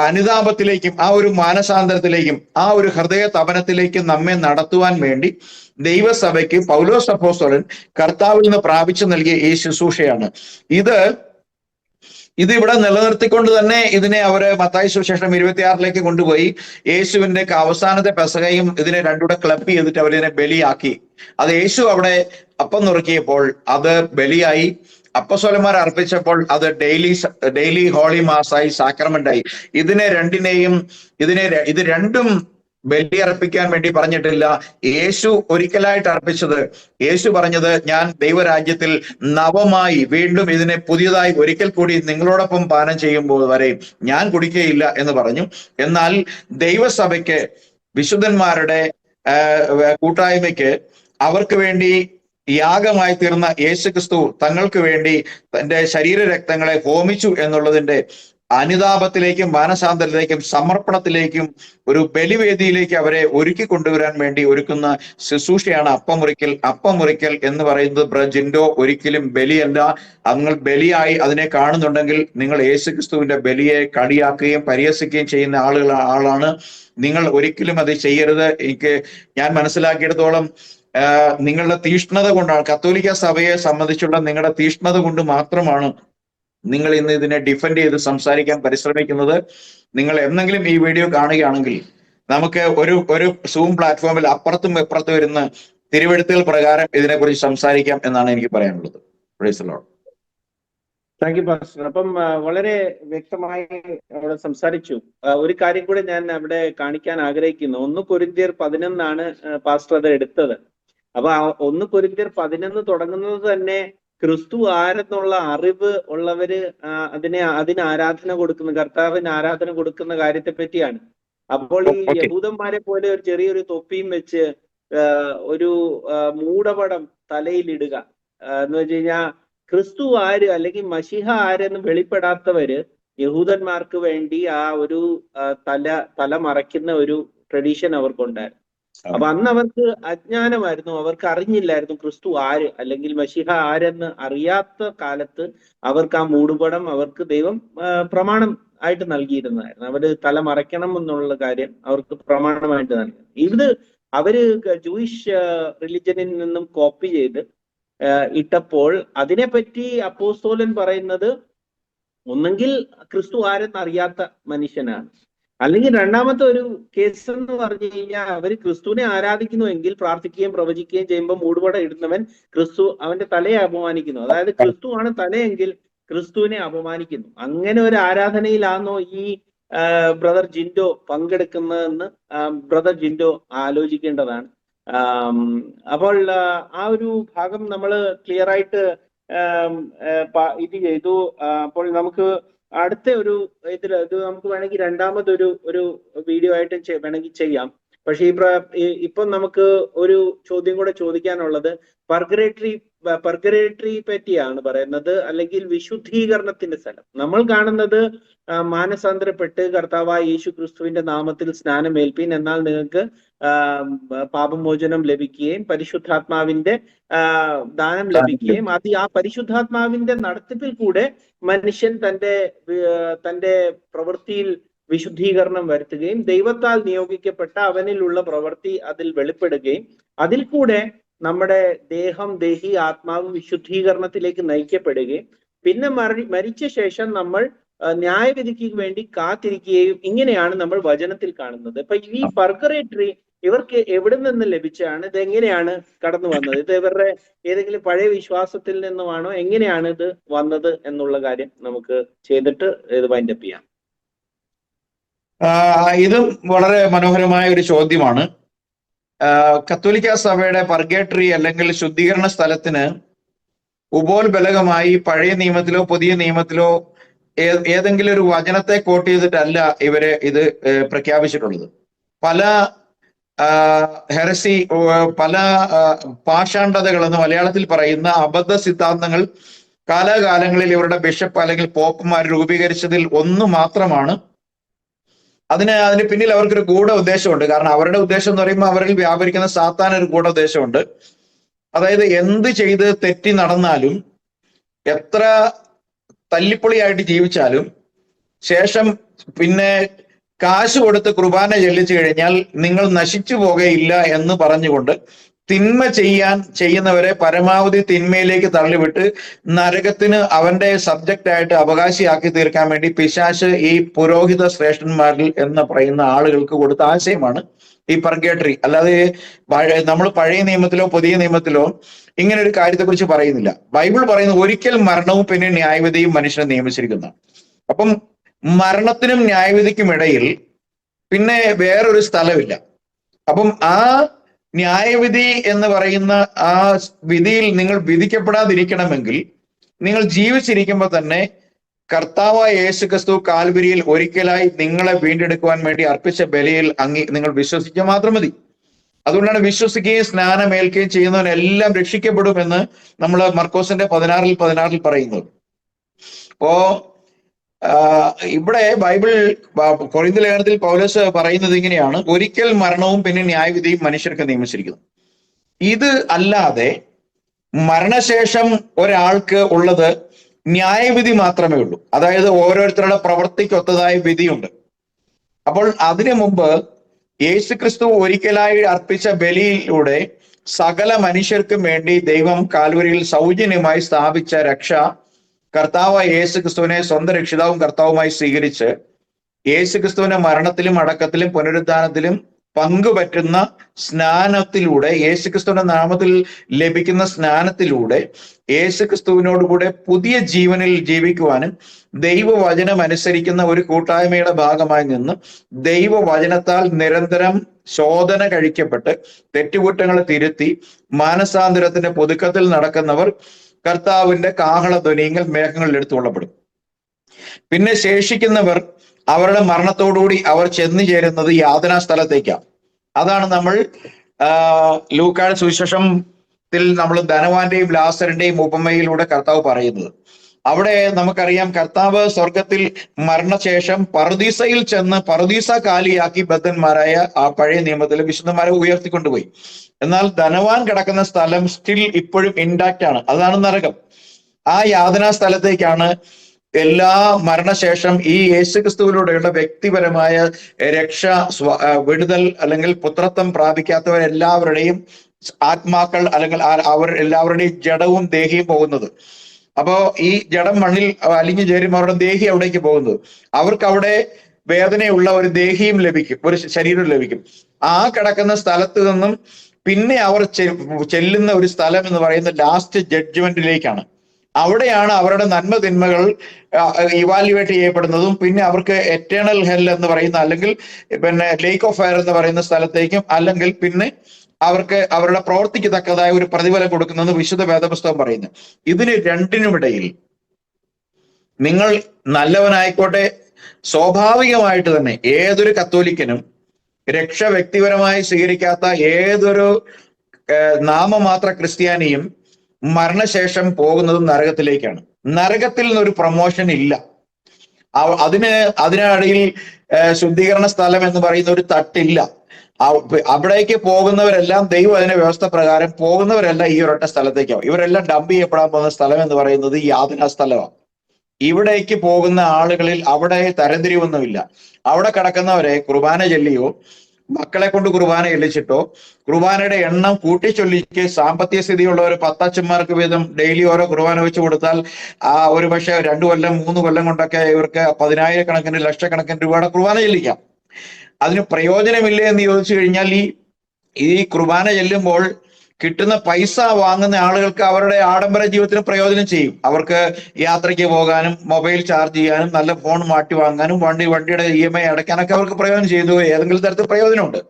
അനുതാപത്തിലേക്കും ആ ഒരു മാനസാന്തരത്തിലേക്കും ആ ഒരു ഹൃദയ തപനത്തിലേക്കും നമ്മെ നടത്തുവാൻ വേണ്ടി ദൈവസഭയ്ക്ക് പൗലോസ് അപ്പോസ്തലൻ കർത്താവിൽ നിന്ന് പ്രാപിച്ചു നൽകിയ ഈ ശുശ്രൂഷയാണ്. ഇത് ഇവിടെ നിലനിർത്തിക്കൊണ്ട് തന്നെ ഇതിനെ അവര് മത്തായി സുവിശേഷം 26 കൊണ്ടുപോയി യേശുവിന്റെ അവസാനത്തെ പെസഹയും ഇതിനെ രണ്ടുകൂടെ ക്ലബ് ചെയ്തിട്ട് അവരിതിനെ ബലിയാക്കി. അത് യേശു അവിടെ അപ്പം നുറുക്കിയപ്പോൾ അത് ബലിയായി, അപ്പസ്തലന്മാർ അർപ്പിച്ചപ്പോൾ അത് ഡെയിലി ഹോളി മാസായി, സാക്രമെന്റായി. ഇത് രണ്ടും ബലി അർപ്പിക്കാൻ വേണ്ടി പറഞ്ഞിട്ടില്ല. യേശു ഒരിക്കലായിട്ട് അർപ്പിച്ചത്, യേശു പറഞ്ഞത് ഞാൻ ദൈവരാജ്യത്തിൽ നവമായി വീണ്ടും ഇതിനെ പുതിയതായി ഒരിക്കൽ കൂടി നിങ്ങളോടൊപ്പം പാനം ചെയ്യുമ്പോൾ വരെ ഞാൻ കുടിക്കുകയില്ല എന്ന് പറഞ്ഞു. എന്നാൽ ദൈവസഭയ്ക്ക്, വിശുദ്ധന്മാരുടെ കൂട്ടായ്മയ്ക്ക്, അവർക്ക് വേണ്ടി യാഗമായി തീർന്ന യേശുക്രിസ്തു തങ്ങൾക്ക് വേണ്ടി തന്റെ ശരീരരക്തങ്ങളെ ഹോമിച്ചു എന്നുള്ളതിന്റെ അനുതാപത്തിലേക്കും മാനസാന്തരത്തിലേക്കും സമർപ്പണത്തിലേക്കും ഒരു ബലിവേദിയിലേക്ക് അവരെ ഒരുക്കി കൊണ്ടുവരാൻ വേണ്ടി ഒരുക്കുന്ന ശുശ്രൂഷയാണ് അപ്പം മുറിക്കൽ എന്ന് പറയുന്നത്. ജിൻഡോ, ഒരിക്കലും ബലിയല്ല. നിങ്ങൾ ബലിയായി അതിനെ കാണുന്നുണ്ടെങ്കിൽ നിങ്ങൾ യേശുക്രിസ്തുവിന്റെ ബലിയെ കളിയാക്കുകയും പരിഹസിക്കുകയും ചെയ്യുന്ന ആളാണ് നിങ്ങൾ. ഒരിക്കലും അത് ചെയ്യരുത്. ഞാൻ മനസ്സിലാക്കിയിടത്തോളം നിങ്ങളുടെ തീഷ്ണത കൊണ്ടാണ്, കത്തോലിക്ക സഭയെ സംബന്ധിച്ചുള്ള നിങ്ങളുടെ തീഷ്ണത കൊണ്ട് മാത്രമാണ് നിങ്ങൾ ഇന്ന് ഇതിനെ ഡിഫെൻഡ് ചെയ്ത് സംസാരിക്കാൻ പരിശ്രമിക്കുന്നത്. നിങ്ങൾ എന്തെങ്കിലും ഈ വീഡിയോ കാണുകയാണെങ്കിൽ നമുക്ക് ഒരു സൂം പ്ലാറ്റ്ഫോമിൽ അപ്പുറത്തും ഇപ്പുറത്തും വരുന്ന തിരുവെഴുത്തുകൾ പ്രകാരം ഇതിനെക്കുറിച്ച് സംസാരിക്കാം എന്നാണ് എനിക്ക് പറയാനുള്ളത്. Praise the Lord. Thank you pastor. അപ്പം വളരെ വ്യക്തമായി അവിടെ സംസാരിച്ചു. ഒരു കാര്യം കൂടെ ഞാൻ അവിടെ കാണിക്കാൻ ആഗ്രഹിക്കുന്നു. 1 കൊരിന്ത്യർ 11 പാസ്റ്റർ അത് എടുത്തത്. അപ്പൊ 1 കൊരിന്ത്യർ 11 തുടങ്ങുന്നത് തന്നെ ക്രിസ്തു ആരെന്നുള്ള അറിവ് ഉള്ളവര് അതിന് ആരാധന കൊടുക്കുന്ന, കർത്താവിന് ആരാധന കൊടുക്കുന്ന കാര്യത്തെ പറ്റിയാണ്. അപ്പോൾ ഈ യഹൂദന്മാരെ പോലെ ഒരു ചെറിയൊരു തൊപ്പിയും വെച്ച് ഒരു മൂടപടം തലയിലിടുക എന്ന് വെച്ച് കഴിഞ്ഞാൽ ക്രിസ്തു ആര് അല്ലെങ്കിൽ മശിഹ ആരെന്ന് വെളിപ്പെടാത്തവര് യഹൂദന്മാർക്ക് വേണ്ടി ആ ഒരു തല മറയ്ക്കുന്ന ഒരു ട്രഡീഷൻ അവർക്കുണ്ടായിരുന്നു. അപ്പൊ അന്ന് അവർക്ക് അജ്ഞാനമായിരുന്നു, അവർക്ക് അറിഞ്ഞില്ലായിരുന്നു ക്രിസ്തു ആര് അല്ലെങ്കിൽ മശിഹ ആരെന്ന് അറിയാത്ത കാലത്ത് അവർക്ക് ആ മൂടുപടം അവർക്ക് ദൈവം പ്രമാണം ആയിട്ട് നൽകിയിരുന്നതായിരുന്നു. അവര് തല മറയ്ക്കണം എന്നുള്ള കാര്യം അവർക്ക് പ്രമാണമായിട്ട് നൽകി. അവര് ജൂയിഷ് റിലിജനിൽ നിന്നും കോപ്പി ചെയ്ത് ഇട്ടപ്പോൾ അതിനെപ്പറ്റി അപ്പോസ്തലൻ പറയുന്നത് ഒന്നെങ്കിൽ ക്രിസ്തു ആരെന്ന് അറിയാത്ത മനുഷ്യനാണ്, അല്ലെങ്കിൽ രണ്ടാമത്തെ ഒരു കേസ് എന്ന് പറഞ്ഞു കഴിഞ്ഞാൽ അവർ ക്രിസ്തുവിനെ ആരാധിക്കുന്നുവെങ്കിൽ പ്രാർത്ഥിക്കുകയും പ്രവചിക്കുകയും ചെയ്യുമ്പോൾ മൂടുപടം ഇടുന്നവൻ അവന്റെ തലയെ അപമാനിക്കുന്നു. അതായത് ക്രിസ്തു ആണ് തലയെങ്കിൽ ക്രിസ്തുവിനെ അപമാനിക്കുന്നു. അങ്ങനെ ഒരു ആരാധനയിലാണോ ഈ ബ്രദർ ജിൻഡോ പങ്കെടുക്കുന്നതെന്ന് ബ്രദർ ജിൻഡോ ആലോചിക്കേണ്ടതാണ്. അപ്പോൾ ആ ഒരു ഭാഗം നമ്മൾ ക്ലിയർ ആയിട്ട് ഇത് ചെയ്തു. അപ്പോൾ നമുക്ക് അടുത്ത ഒരു ഇത് നമുക്ക് വേണമെങ്കിൽ രണ്ടാമതൊരു വീഡിയോ ആയിട്ട് വേണമെങ്കിൽ ചെയ്യാം. പക്ഷെ ഇപ്പൊ നമുക്ക് ഒരു ചോദ്യം കൂടെ ചോദിക്കാനുള്ളത് പർഗറേറ്ററി പറ്റിയാണ് പറയുന്നത്, അല്ലെങ്കിൽ വിശുദ്ധീകരണത്തിന്റെ സ്ഥലം. നമ്മൾ കാണുന്നത് മാനസാന്തരപ്പെട്ട് കർത്താവായ യേശു ക്രിസ്തുവിന്റെ നാമത്തിൽ സ്നാനമേൽപ്പീൻ, എന്നാൽ നിങ്ങൾക്ക് പാപമോചനം ലഭിക്കുകയും പരിശുദ്ധാത്മാവിന്റെ ദാനം ലഭിക്കുകയും ആ പരിശുദ്ധാത്മാവിന്റെ നടത്തിപ്പിൽ കൂടെ മനുഷ്യൻ തന്റെ പ്രവൃത്തിയിൽ വിശുദ്ധീകരണം വരുത്തുകയും ദൈവത്താൽ നിയോഗിക്കപ്പെട്ട അവനിലുള്ള പ്രവൃത്തി അതിൽ വെളിപ്പെടുകയും അതിൽ കൂടെ നമ്മുടെ ദേഹം, ദേഹി, ആത്മാവ് വിശുദ്ധീകരണത്തിലേക്ക് നയിക്കപ്പെടുകയും പിന്നെ മരിച്ച ശേഷം നമ്മൾ ന്യായവിധിക്ക് വേണ്ടി കാത്തിരിക്കുകയും, ഇങ്ങനെയാണ് നമ്മൾ വചനത്തിൽ കാണുന്നത്. അപ്പൊ ഈ പർഗറേറ്ററി ഇവർക്ക് എവിടെ നിന്ന് ലഭിച്ചാണ്? ഇത് എങ്ങനെയാണ് കടന്നു വന്നത്? ഇത് ഇവരുടെ ഏതെങ്കിലും പഴയ വിശ്വാസത്തിൽ നിന്നുമാണോ? എങ്ങനെയാണ് ഇത് വന്നത് എന്നുള്ള കാര്യം നമുക്ക് ചെയ്തിട്ട് ഇത് വൈൻഡപ്പ് ചെയ്യാം. ഇതും വളരെ മനോഹരമായ ഒരു ചോദ്യമാണ്. കത്തോലിക്ക സഭയുടെ പർഗേറ്ററി അല്ലെങ്കിൽ ശുദ്ധീകരണ സ്ഥലത്തിന് ഉപോത്ബലകമായി പഴയ നിയമത്തിലോ പുതിയ നിയമത്തിലോ ഏതെങ്കിലും ഒരു വചനത്തെ കോട്ട് ചെയ്തിട്ടല്ല ഇവര് ഇത് പ്രഖ്യാപിച്ചിട്ടുള്ളത്. പല ഹെറസി, പല പാഷാണ്ഡതകൾ എന്ന് മലയാളത്തിൽ പറയുന്ന അബദ്ധ സിദ്ധാന്തങ്ങൾ കാലാകാലങ്ങളിൽ ഇവരുടെ ബിഷപ്പ് അല്ലെങ്കിൽ പോപ്പുമാർ രൂപീകരിച്ചതിൽ ഒന്ന് മാത്രമാണ്. അതിന് പിന്നിൽ അവർക്കൊരു ഗൂഢ ഉദ്ദേശമുണ്ട്. കാരണം അവരുടെ ഉദ്ദേശം എന്ന് പറയുമ്പോൾ അവരിൽ വ്യാപരിക്കുന്ന സാത്താൻ ഒരു ഗൂഢ ഉദ്ദേശമുണ്ട്. അതായത് എന്ത് ചെയ്ത് തെറ്റി നടന്നാലും, എത്ര തല്ലിപ്പൊളിയായിട്ട് ജീവിച്ചാലും ശേഷം പിന്നെ കാശ് കൊടുത്ത് കുർബാന ചെല്ലിച്ചു കഴിഞ്ഞാൽ നിങ്ങൾ നശിച്ചു പോകുകയില്ല എന്ന് പറഞ്ഞുകൊണ്ട് തിന്മ ചെയ്യുന്നവരെ പരമാവധി തിന്മയിലേക്ക് തള്ളിവിട്ട് നരകത്തിന് അവന്റെ സബ്ജക്റ്റ് ആയിട്ട് അവകാശിയാക്കി തീർക്കാൻ വേണ്ടി പിശാച് ഈ പുരോഹിത ശ്രേഷ്ഠന്മാരിൽ എന്ന് പറയുന്ന ആളുകൾക്ക് കൊടുത്ത ആശയമാണ് ഈ പർഗേറ്ററി. അല്ലാതെ നമ്മൾ പഴയ നിയമത്തിലോ പുതിയ നിയമത്തിലോ ഇങ്ങനെ ഒരു കാര്യത്തെക്കുറിച്ച് പറയുന്നില്ല. ബൈബിൾ പറയുന്നത് ഒരിക്കൽ മരണവും പിന്നെ ന്യായവിധിയും മനുഷ്യനെ നിയമിച്ചിരിക്കുന്നു. അപ്പം മരണത്തിനും ന്യായവിധിക്കും ഇടയിൽ പിന്നെ വേറൊരു സ്ഥലമില്ല. അപ്പം ആ ന്യായവിധി എന്ന് പറയുന്ന ആ വിധിയിൽ നിങ്ങൾ വിധിക്കപ്പെടാതിരിക്കണമെങ്കിൽ നിങ്ങൾ ജീവിച്ചിരിക്കുമ്പോൾ തന്നെ കർത്താവായ യേശുക്രിസ്തു കാൽവരിയിൽ ഒരിക്കലായി നിങ്ങളെ വീണ്ടെടുക്കുവാൻ വേണ്ടി അർപ്പിച്ച ബലിയിൽ നിങ്ങൾ വിശ്വസിക്കുക മാത്രം മതി. അതുകൊണ്ടാണ് വിശ്വസിക്കുകയും സ്നാനമേൽക്കുകയും ചെയ്യുന്നവനെല്ലാം രക്ഷിക്കപ്പെടുമെന്ന് നമ്മൾ മർക്കോസിന്റെ 16:16 പറയുന്നത്. അപ്പോ ഇവിടെ ബൈബിൾ കൊരിന്ത്യർ ലേഖനത്തിൽ പൗലോസ് പറയുന്നത് ഇങ്ങനെയാണ്: ഒരിക്കൽ മരണവും പിന്നെ ന്യായവിധിയും മനുഷ്യർക്ക് നിയമിച്ചിരിക്കുന്നു. ഇത് അല്ലാതെ മരണശേഷം ഒരാൾക്ക് ഉള്ളത് ന്യായവിധി മാത്രമേ ഉള്ളൂ. അതായത് ഓരോരുത്തരുടെ പ്രവൃത്തിക്കൊത്തതായ വിധിയുണ്ട്. അപ്പോൾ അതിനു മുമ്പ് യേശുക്രിസ്തു ഒരിക്കലായി അർപ്പിച്ച ബലിയിലൂടെ സകല മനുഷ്യർക്കും വേണ്ടി ദൈവം കാൽവരിയിൽ സൗജന്യമായി സ്ഥാപിച്ച രക്ഷ കർത്താവായ യേശുക്രിസ്തുവിനെ സ്വന്തം രക്ഷിതാവും കർത്താവുമായി സ്വീകരിച്ച് യേശുക്രിസ്തുവിന്റെ മരണത്തിലും അടക്കത്തിലും പുനരുദ്ധാനത്തിലും പങ്കുപറ്റുന്ന സ്നാനത്തിലൂടെ, യേശുക്രിസ്തുവിന്റെ നാമത്തിൽ ലഭിക്കുന്ന സ്നാനത്തിലൂടെ യേശുക്രിസ്തുവിനോടുകൂടെ പുതിയ ജീവനിൽ ജീവിക്കുവാനും ദൈവവചനം അനുസരിക്കുന്ന ഒരു കൂട്ടായ്മയുടെ ഭാഗമായി നിന്ന് ദൈവവചനത്താൽ നിരന്തരം ശോധന കഴിക്കപ്പെട്ട് തെറ്റുകുറ്റങ്ങളെ തിരുത്തി മാനസാന്തരത്തിന്റെ പുതുക്കത്തിൽ നടക്കുന്നവർ കർത്താവിന്റെ കാഹളധ്വനിയിൽ മേഘങ്ങളിൽ എടുത്തുകൊള്ളപ്പെടും. പിന്നെ ശേഷിക്കുന്നവർ അവരുടെ മരണത്തോടുകൂടി അവർ ചെന്നു ചേരുന്നത് യാതനാ സ്ഥലത്തേക്കാണ്. അതാണ് നമ്മൾ ലൂക്കായുടെ സുവിശേഷത്തിൽ നമ്മൾ ധനവാന്റെയും ലാസറിന്റെയും ഉപമയിലൂടെ കർത്താവ് പറയുന്നത്. അവിടെ നമുക്കറിയാം, കർത്താവ് സ്വർഗത്തിൽ മരണശേഷം പറുദീസയിൽ ചെന്ന് പറുദീസ കാലിയാക്കി ബദ്ധന്മാരായ ആ പഴയ നിയമത്തിലെ വിശുദ്ധന്മാരെ ഉയർത്തിക്കൊണ്ടുപോയി. എന്നാൽ ധനവാൻ കിടക്കുന്ന സ്ഥലം സ്റ്റിൽ ഇപ്പോഴും ഇൻടാക്റ്റ് ആണ്. അതാണ് നരകം. ആ യാതനാ സ്ഥലത്തേക്കാണ് എല്ലാ മരണശേഷം ഈ യേശുക്രിസ്തുവിലൂടെയുള്ള വ്യക്തിപരമായ രക്ഷ, വിടുതൽ അല്ലെങ്കിൽ പുത്രത്വം പ്രാപിക്കാത്തവരെല്ലാവരുടെയും ആത്മാക്കൾ അല്ലെങ്കിൽ അവർ എല്ലാവരുടെയും ജഡവും ദേഹിയും പോകുന്നത്. അപ്പോ ഈ ജഡം മണ്ണിൽ അലിഞ്ഞു ചേരും, അവരുടെ ദേഹി അവിടേക്ക് പോകുന്നത്. അവർക്ക് അവിടെ വേദനയുള്ള ഒരു ദേഹിയും ലഭിക്കും, ഒരു ശരീരം ലഭിക്കും. ആ കിടക്കുന്ന സ്ഥലത്ത് നിന്നും പിന്നെ അവർ ചെല്ലുന്ന ഒരു സ്ഥലം എന്ന് പറയുന്നത് ലാസ്റ്റ് ജഡ്ജ്മെന്റിലേക്കാണ്. അവിടെയാണ് അവരുടെ നന്മ തിന്മകൾ ഇവാലുവേറ്റ് ചെയ്യപ്പെടുന്നതും പിന്നെ അവർക്ക് എറ്റേണൽ ഹെൽ എന്ന് പറയുന്ന, അല്ലെങ്കിൽ പിന്നെ ലേക്ക് ഓഫ് ഫയർ എന്ന് പറയുന്ന സ്ഥലത്തേക്കും, അല്ലെങ്കിൽ പിന്നെ അവർക്ക് അവരുടെ പ്രവർത്തിക്ക് തക്കതായ ഒരു പ്രതിഫലം കൊടുക്കുന്നത് വിശുദ്ധ വേദപുസ്തകം പറയുന്നു. ഇതിന് രണ്ടിനുമിടയിൽ നിങ്ങൾ നല്ലവനായിക്കോട്ടെ, സ്വാഭാവികമായിട്ട് തന്നെ ഏതൊരു കത്തോലിക്കനും രക്ഷ വ്യക്തിപരമായി സ്വീകരിക്കാത്ത ഏതൊരു നാമമാത്ര ക്രിസ്ത്യാനിയും മരണശേഷം പോകുന്നതും നരകത്തിലേക്കാണ്. നരകത്തിൽ നിന്നൊരു പ്രൊമോഷൻ ഇല്ല. അതിനിടയിൽ ശുദ്ധീകരണ സ്ഥലം എന്ന് പറയുന്ന ഒരു തട്ടില്ല. അവിടേക്ക് പോകുന്നവരെല്ലാം ദൈവവചന വ്യവസ്ഥ പ്രകാരം പോകുന്നവരെല്ലാം ഈ ഒരൊറ്റ സ്ഥലത്തേക്കാവും. ഇവരെല്ലാം ഡംപ് ചെയ്യപ്പെടാൻ പോകുന്ന സ്ഥലം എന്ന് പറയുന്നത് യാതനാ സ്ഥലമാണ്. ഇവിടേക്ക് പോകുന്ന ആളുകളിൽ അവിടെ തരംതിരിവൊന്നുമില്ല. അവിടെ കിടക്കുന്നവരെ കുർബാന ചൊല്ലിയോ മക്കളെ കൊണ്ട് കുർബാന ചൊല്ലിച്ചിട്ടോ കുർബാനയുടെ എണ്ണം കൂട്ടിച്ചൊല്ലിക്ക് സാമ്പത്തിക സ്ഥിതിയുള്ളവർ 10 അച്ഛന്മാർക്ക് വീതം ഡെയിലി ഓരോ കുർബാന വെച്ച് കൊടുത്താൽ ഒരു പക്ഷെ 2 കൊല്ലം 3 കൊല്ലം കൊണ്ടൊക്കെ ഇവർക്ക് 10,000 ലക്ഷക്കണക്കിന് രൂപയുടെ കുർബാന ചെല്ലിക്കാം. അതിന് പ്രയോജനമില്ലേ എന്ന് ചോദിച്ചു കഴിഞ്ഞാൽ ഈ കുർബാന ചെല്ലുമ്പോൾ കിട്ടുന്ന പൈസ വാങ്ങുന്ന ആളുകൾക്ക് അവരുടെ ആഡംബര ജീവിതത്തിന് പ്രയോജനം ചെയ്യും. അവർക്ക് യാത്രയ്ക്ക് പോകാനും മൊബൈൽ ചാർജ് ചെയ്യാനും നല്ല ഫോൺ മാറ്റി വാങ്ങാനും വണ്ടിയുടെ EMI അടയ്ക്കാനൊക്കെ അവർക്ക് പ്രയോജനം ചെയ്തു, ഏതെങ്കിലും തരത്തിൽ പ്രയോജനമുണ്ട്.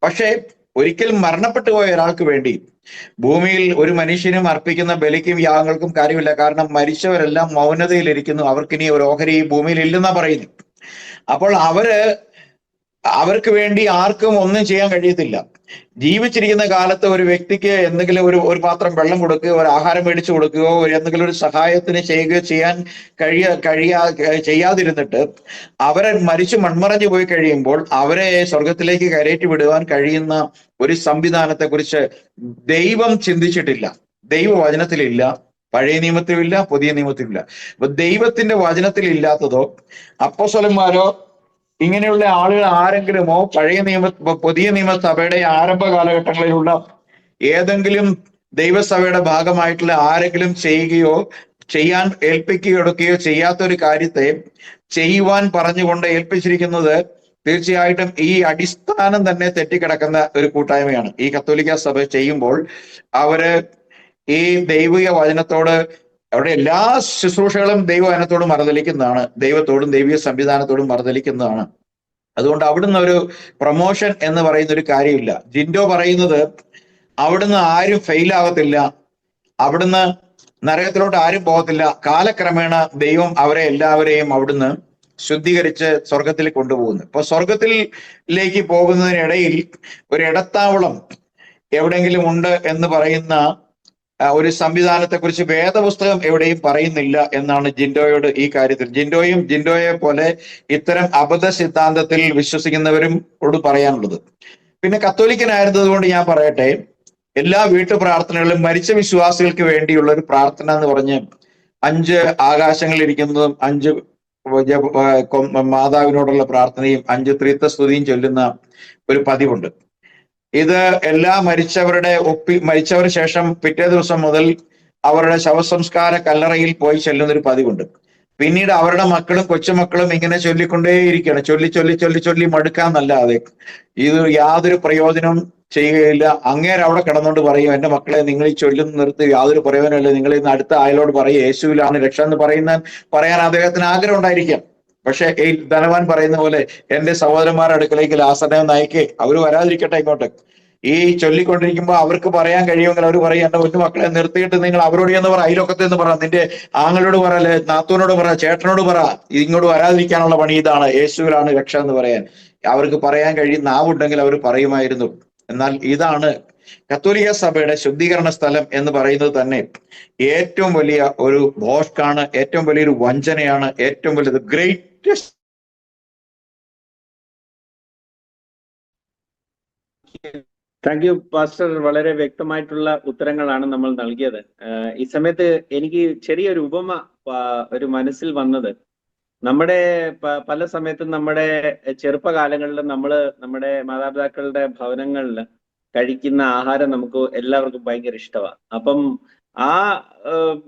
പക്ഷേ ഒരിക്കൽ മരണപ്പെട്ടു പോയ ഒരാൾക്ക് വേണ്ടി ഭൂമിയിൽ ഒരു മനുഷ്യനും അർപ്പിക്കുന്ന ബലിക്കും യാഗങ്ങൾക്കും കാര്യമില്ല. കാരണം മരിച്ചവരെല്ലാം മൗനതയിലിരിക്കുന്നു, അവർക്കിനി ഒരു ഓഹരി ഈ ഭൂമിയിൽ ഇല്ലെന്നാ പറയുന്നു. അപ്പോൾ അവർക്ക് വേണ്ടി ആർക്കും ഒന്നും ചെയ്യാൻ കഴിയത്തില്ല. ജീവിച്ചിരിക്കുന്ന കാലത്ത് ഒരു വ്യക്തിക്ക് എന്തെങ്കിലും ഒരു പാത്രം വെള്ളം കൊടുക്കുകയോ ഒരു ആഹാരം മേടിച്ചു കൊടുക്കുകയോ എന്തെങ്കിലും ഒരു സഹായത്തിന് ചെയ്യുകയോ ചെയ്യാതിരുന്നിട്ട് അവരെ മരിച്ചു മൺമറഞ്ഞു പോയി കഴിയുമ്പോൾ അവരെ സ്വർഗത്തിലേക്ക് കയറ്റി വിടുവാൻ കഴിയുന്ന ഒരു സംവിധാനത്തെ കുറിച്ച് ദൈവം ചിന്തിച്ചിട്ടില്ല. ദൈവവചനത്തിലില്ല, പഴയ നിയമത്തിലുമില്ല, പുതിയ നിയമത്തിലുമില്ല. അപ്പൊ ദൈവത്തിന്റെ വചനത്തിൽ ഇല്ലാത്തതോ അപ്പോസ്തലന്മാരോ ഇങ്ങനെയുള്ള ആളുകൾ ആരെങ്കിലുമോ പുതിയ നിയമസഭയുടെ ആരംഭ കാലഘട്ടങ്ങളിലുള്ള ഏതെങ്കിലും ദൈവസഭയുടെ ഭാഗമായിട്ടുള്ള ആരെങ്കിലും ചെയ്യാൻ ഏൽപ്പിക്കുകയോ ചെയ്യാത്തൊരു കാര്യത്തെ ചെയ്യുവാൻ പറഞ്ഞുകൊണ്ട് ഏൽപ്പിച്ചിരിക്കുന്നത് തീർച്ചയായിട്ടും ഈ അടിസ്ഥാനം തന്നെ തെറ്റിക്കിടക്കുന്ന ഒരു കൂട്ടായ്മയാണ്. ഈ കത്തോലിക്ക സഭ ചെയ്യുമ്പോൾ അവര് ഈ ദൈവിക വചനത്തോട് അവിടെ എല്ലാ ശുശ്രൂഷകളും ദൈവവചനത്തോടും മറുതലിക്കുന്നതാണ്, ദൈവത്തോടും ദൈവിക സംവിധാനത്തോടും മറുതലിക്കുന്നതാണ്. അതുകൊണ്ട് അവിടുന്ന് ഒരു പ്രൊമോഷൻ എന്ന് പറയുന്ന ഒരു കാര്യമില്ല. ജിൻഡോ പറയുന്നത് അവിടുന്ന് ആരും ഫെയിൽ ആകത്തില്ല, അവിടുന്ന് നരകത്തിലോട്ട് ആരും പോകത്തില്ല. കാലക്രമേണ ദൈവം അവരെ എല്ലാവരെയും അവിടുന്ന് ശുദ്ധീകരിച്ച് സ്വർഗത്തിൽ കൊണ്ടുപോകുന്നു. ഇപ്പൊ സ്വർഗത്തിലേക്ക് പോകുന്നതിനിടയിൽ ഒരു ഇടത്താവളം എവിടെയെങ്കിലും ഉണ്ട് എന്ന് പറയുന്ന ഒരു സംവിധാനത്തെ കുറിച്ച് വേദപുസ്തകം എവിടെയും പറയുന്നില്ല എന്നാണ് ജിൻഡോയോട് ഈ കാര്യത്തിൽ, ജിൻഡോയെ പോലെ ഇത്തരം അബദ്ധ സിദ്ധാന്തത്തിൽ വിശ്വസിക്കുന്നവരോട് പറയാനുള്ളത്. പിന്നെ കത്തോലിക്കനായിരുന്നത് കൊണ്ട് ഞാൻ പറയട്ടെ, എല്ലാ വീട്ടു പ്രാർത്ഥനകളിലും മരിച്ച വിശ്വാസികൾക്ക് വേണ്ടിയുള്ള ഒരു പ്രാർത്ഥന എന്ന് പറഞ്ഞ് 5 ആകാശങ്ങളിൽ ഇരിക്കുന്നതും 5 മാതാവിനോടുള്ള പ്രാർത്ഥനയും 5 ത്രിത്വസ്തുതിയും ചൊല്ലുന്ന ഒരു പതിവുണ്ട്. ഇത് എല്ലാ മരിച്ചവർ ശേഷം പിറ്റേ ദിവസം മുതൽ അവരുടെ ശവസംസ്കാര കല്ലറയിൽ പോയി ചെല്ലുന്നൊരു പതിവുണ്ട്. പിന്നീട് അവരുടെ മക്കളും കൊച്ചുമക്കളും ഇങ്ങനെ ചൊല്ലിക്കൊണ്ടേയിരിക്കുകയാണ്. ചൊല്ലി മടുക്കാന്നല്ലാതെ ഇത് യാതൊരു പ്രയോജനവും ചെയ്യുകയില്ല. അങ്ങേര് അവിടെ കിടന്നുകൊണ്ട് പറയും, എന്റെ മക്കളെ നിങ്ങൾ ഈ ചൊല്ലുന്ന നിർത്തി, യാതൊരു പ്രയോജനമില്ല, നിങ്ങൾ ഇന്ന് അടുത്ത അയലോട് പറയും യേശുവിലാണ് രക്ഷ എന്ന് പറയാൻ അദ്ദേഹത്തിന് ആഗ്രഹം ഉണ്ടായിരിക്കാം. പക്ഷെ ഈ ധനവാൻ പറയുന്ന പോലെ എന്റെ സഹോദരന്മാരുടെ അടുക്കലേക്ക് ലാസറിനെ നയിക്കേ, അവര് വരാതിരിക്കട്ടെ ഇങ്ങോട്ട്. ഈ ചൊല്ലിക്കൊണ്ടിരിക്കുമ്പോൾ അവർക്ക് പറയാൻ കഴിയുമെങ്കിൽ അവർ പറയും, എന്റെ കൊച്ചു മക്കളെ നിർത്തിയിട്ട് നിങ്ങൾ അവരോട് എന്ന് പറ, അയലോക്കത്തെ എന്ന് പറ, നിന്റെ ആങ്ങളോട് പറ, അല്ലെ നാത്തൂനോട് പറ, ചേട്ടനോട് പറ, ഇങ്ങോട്ട് വരാതിരിക്കാനുള്ള പണി ഇതാണ്, യേശുവിലാണ് രക്ഷ എന്ന് പറയാൻ. അവർക്ക് പറയാൻ കഴിയുന്ന ആവുണ്ടെങ്കിൽ അവർ പറയുമായിരുന്നു. എന്നാൽ ഇതാണ് കത്തോലിക്ക സഭയുടെ ശുദ്ധീകരണ സ്ഥലം എന്ന് പറയുന്നത് തന്നെ ഏറ്റവും വലിയ ഒരു ഭോഷ്കാണ്, ഏറ്റവും വലിയൊരു വഞ്ചനയാണ്, ഏറ്റവും വലിയത് ഗ്രേറ്റസ്റ്റ്. താങ്ക് യു പാസ്റ്റർ, വളരെ വ്യക്തമായിട്ടുള്ള ഉത്തരങ്ങളാണ് നമ്മൾ നൽകിയത്. ഈ സമയത്ത് എനിക്ക് ചെറിയൊരു ഉപമ ഒരു മനസ്സിൽ വന്നത്, നമ്മുടെ പല സമയത്തും നമ്മുടെ ചെറുപ്പകാലങ്ങളിൽ നമ്മുടെ മാതാപിതാക്കളുടെ ഭവനങ്ങളിൽ കഴിക്കുന്ന ആഹാരം നമുക്ക് എല്ലാവർക്കും ഭയങ്കര ഇഷ്ടമാണ്. അപ്പം ആ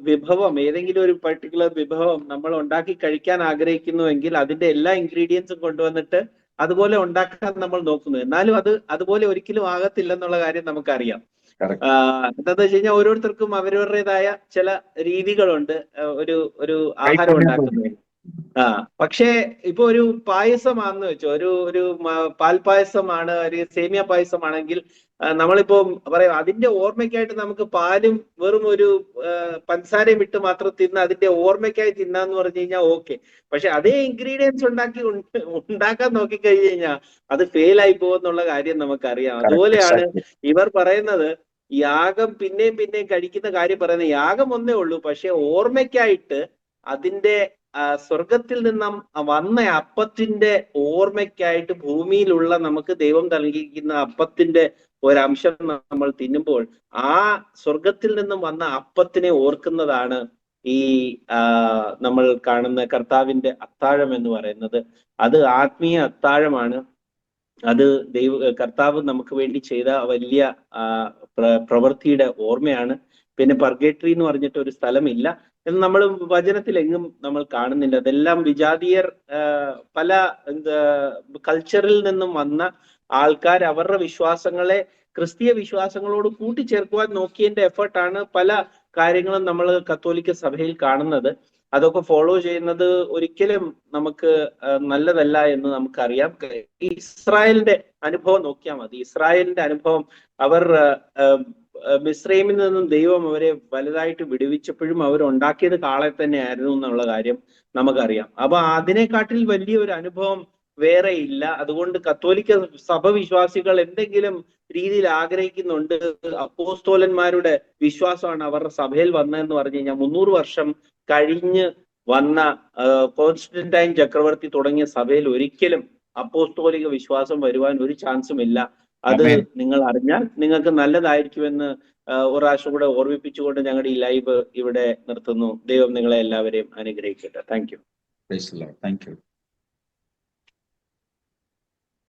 വിഭവം, ഏതെങ്കിലും ഒരു പർട്ടിക്കുലർ വിഭവം നമ്മൾ ഉണ്ടാക്കി കഴിക്കാൻ ആഗ്രഹിക്കുന്നുവെങ്കിൽ അതിന്റെ എല്ലാ ഇൻഗ്രീഡിയൻസും കൊണ്ടുവന്നിട്ട് അതുപോലെ ഉണ്ടാക്കാൻ നമ്മൾ നോക്കുന്നു. എന്നാലും അത് അതുപോലെ ഒരിക്കലും ആകത്തില്ലെന്നുള്ള കാര്യം നമുക്കറിയാം. എന്താന്ന് വെച്ച് കഴിഞ്ഞാൽ ഓരോരുത്തർക്കും അവരവരുടേതായ ചില രീതികളുണ്ട് ഒരു ആഹാരം ഉണ്ടാക്കുന്നതിന്. പക്ഷേ ഇപ്പൊ ഒരു പായസമാണെന്ന് വെച്ചോ, ഒരു പാൽപായസമാണ്, ഒരു സേമിയ പായസമാണെങ്കിൽ നമ്മളിപ്പോ പറയാം അതിന്റെ ഓർമ്മയ്ക്കായിട്ട് നമുക്ക് പാലും വെറും ഒരു പഞ്ചസാരയും ഇട്ട് മാത്രം തിന്ന് അതിന്റെ ഓർമ്മയ്ക്കായി തിന്നാന്ന് പറഞ്ഞു കഴിഞ്ഞാൽ ഓക്കെ. പക്ഷെ അതേ ഇൻഗ്രീഡിയൻസ് ഉണ്ടാക്കാൻ നോക്കിക്കഴിഞ്ഞു കഴിഞ്ഞാൽ അത് ഫെയിൽ ആയി പോകുന്നുള്ള കാര്യം നമുക്കറിയാം. അതുപോലെയാണ് ഇവർ പറയുന്നത്, യാഗം പിന്നെയും പിന്നെയും കഴിക്കുന്ന കാര്യം പറയുന്നത് യാഗം ഒന്നേ ഉള്ളൂ, പക്ഷെ ഓർമ്മയ്ക്കായിട്ട് അതിന്റെ സ്വർഗത്തിൽ നിന്നും വന്ന അപ്പത്തിന്റെ ഓർമ്മയ്ക്കായിട്ട് ഭൂമിയിലുള്ള നമുക്ക് ദൈവം നൽകിയിരിക്കുന്ന അപ്പത്തിന്റെ ഒരംശം നമ്മൾ തിന്നുമ്പോൾ ആ സ്വർഗത്തിൽ നിന്നും വന്ന അപ്പത്തിനെ ഓർക്കുന്നതാണ് ഈ നമ്മൾ കാണുന്ന കർത്താവിന്റെ അത്താഴം എന്ന് പറയുന്നത്. അത് ആത്മീയ അത്താഴമാണ്. അത് കർത്താവ് നമുക്ക് വേണ്ടി ചെയ്ത വലിയ പ്രവൃത്തിയുടെ ഓർമ്മയാണ്. പിന്നെ പർഗേറ്ററി എന്ന് പറഞ്ഞിട്ട് ഒരു സ്ഥലമില്ല എന്ന് നമ്മൾ വചനത്തിൽ എങ്ങും നമ്മൾ കാണുന്നില്ല. അതെല്ലാം വിജാതീയർ, പല കൾച്ചറിൽ നിന്നും വന്ന ആൾക്കാർ അവരുടെ വിശ്വാസങ്ങളെ ക്രിസ്തീയ വിശ്വാസങ്ങളോട് കൂട്ടിച്ചേർക്കുവാൻ നോക്കിയതിന്റെ എഫേർട്ടാണ് പല കാര്യങ്ങളും നമ്മൾ കത്തോലിക്ക സഭയിൽ കാണുന്നത്. അതൊക്കെ ഫോളോ ചെയ്യുന്നത് ഒരിക്കലും നമുക്ക് നല്ലതല്ല എന്ന് നമുക്കറിയാം. ഇസ്രായേലിന്റെ അനുഭവം നോക്കിയാൽ മതി. ഇസ്രായേലിന്റെ അനുഭവം, അവർ മിസ്രൈമിൽ നിന്നും ദൈവം അവരെ വലുതായിട്ട് വിടുവിച്ചപ്പോഴും അവർ ഉണ്ടാക്കിയത് കാളെ തന്നെ ആയിരുന്നു എന്നുള്ള കാര്യം നമുക്കറിയാം. അപ്പൊ അതിനെക്കാട്ടിൽ വലിയൊരു അനുഭവം വേറെ ഇല്ല. അതുകൊണ്ട് കത്തോലിക്ക സഭ വിശ്വാസികൾ എന്തെങ്കിലും രീതിയിൽ ആഗ്രഹിക്കുന്നുണ്ട്. അപ്പോസ്തോലന്മാരുടെ വിശ്വാസമാണ് അവരുടെ സഭയിൽ വന്നതെന്ന് പറഞ്ഞു കഴിഞ്ഞാൽ 300 വർഷം കഴിഞ്ഞ് വന്ന കോൺസ്റ്റന്റൈൻ ചക്രവർത്തി തുടങ്ങിയ സഭയിൽ ഒരിക്കലും അപ്പോസ്തോലിക വിശ്വാസം വരുവാൻ ഒരു ചാൻസും ഇല്ല. അത് നിങ്ങൾ അറിഞ്ഞാൽ നിങ്ങൾക്ക് നല്ലതായിരിക്കുമെന്ന് ഒരു പ്രാവശ്യം കൂടെ ഓർമ്മിപ്പിച്ചുകൊണ്ട് ഞങ്ങളുടെ ഈ ലൈവ് ഇവിടെ നിർത്തുന്നു. ദൈവം നിങ്ങളെ എല്ലാവരെയും അനുഗ്രഹിക്കട്ടെ. Thank you.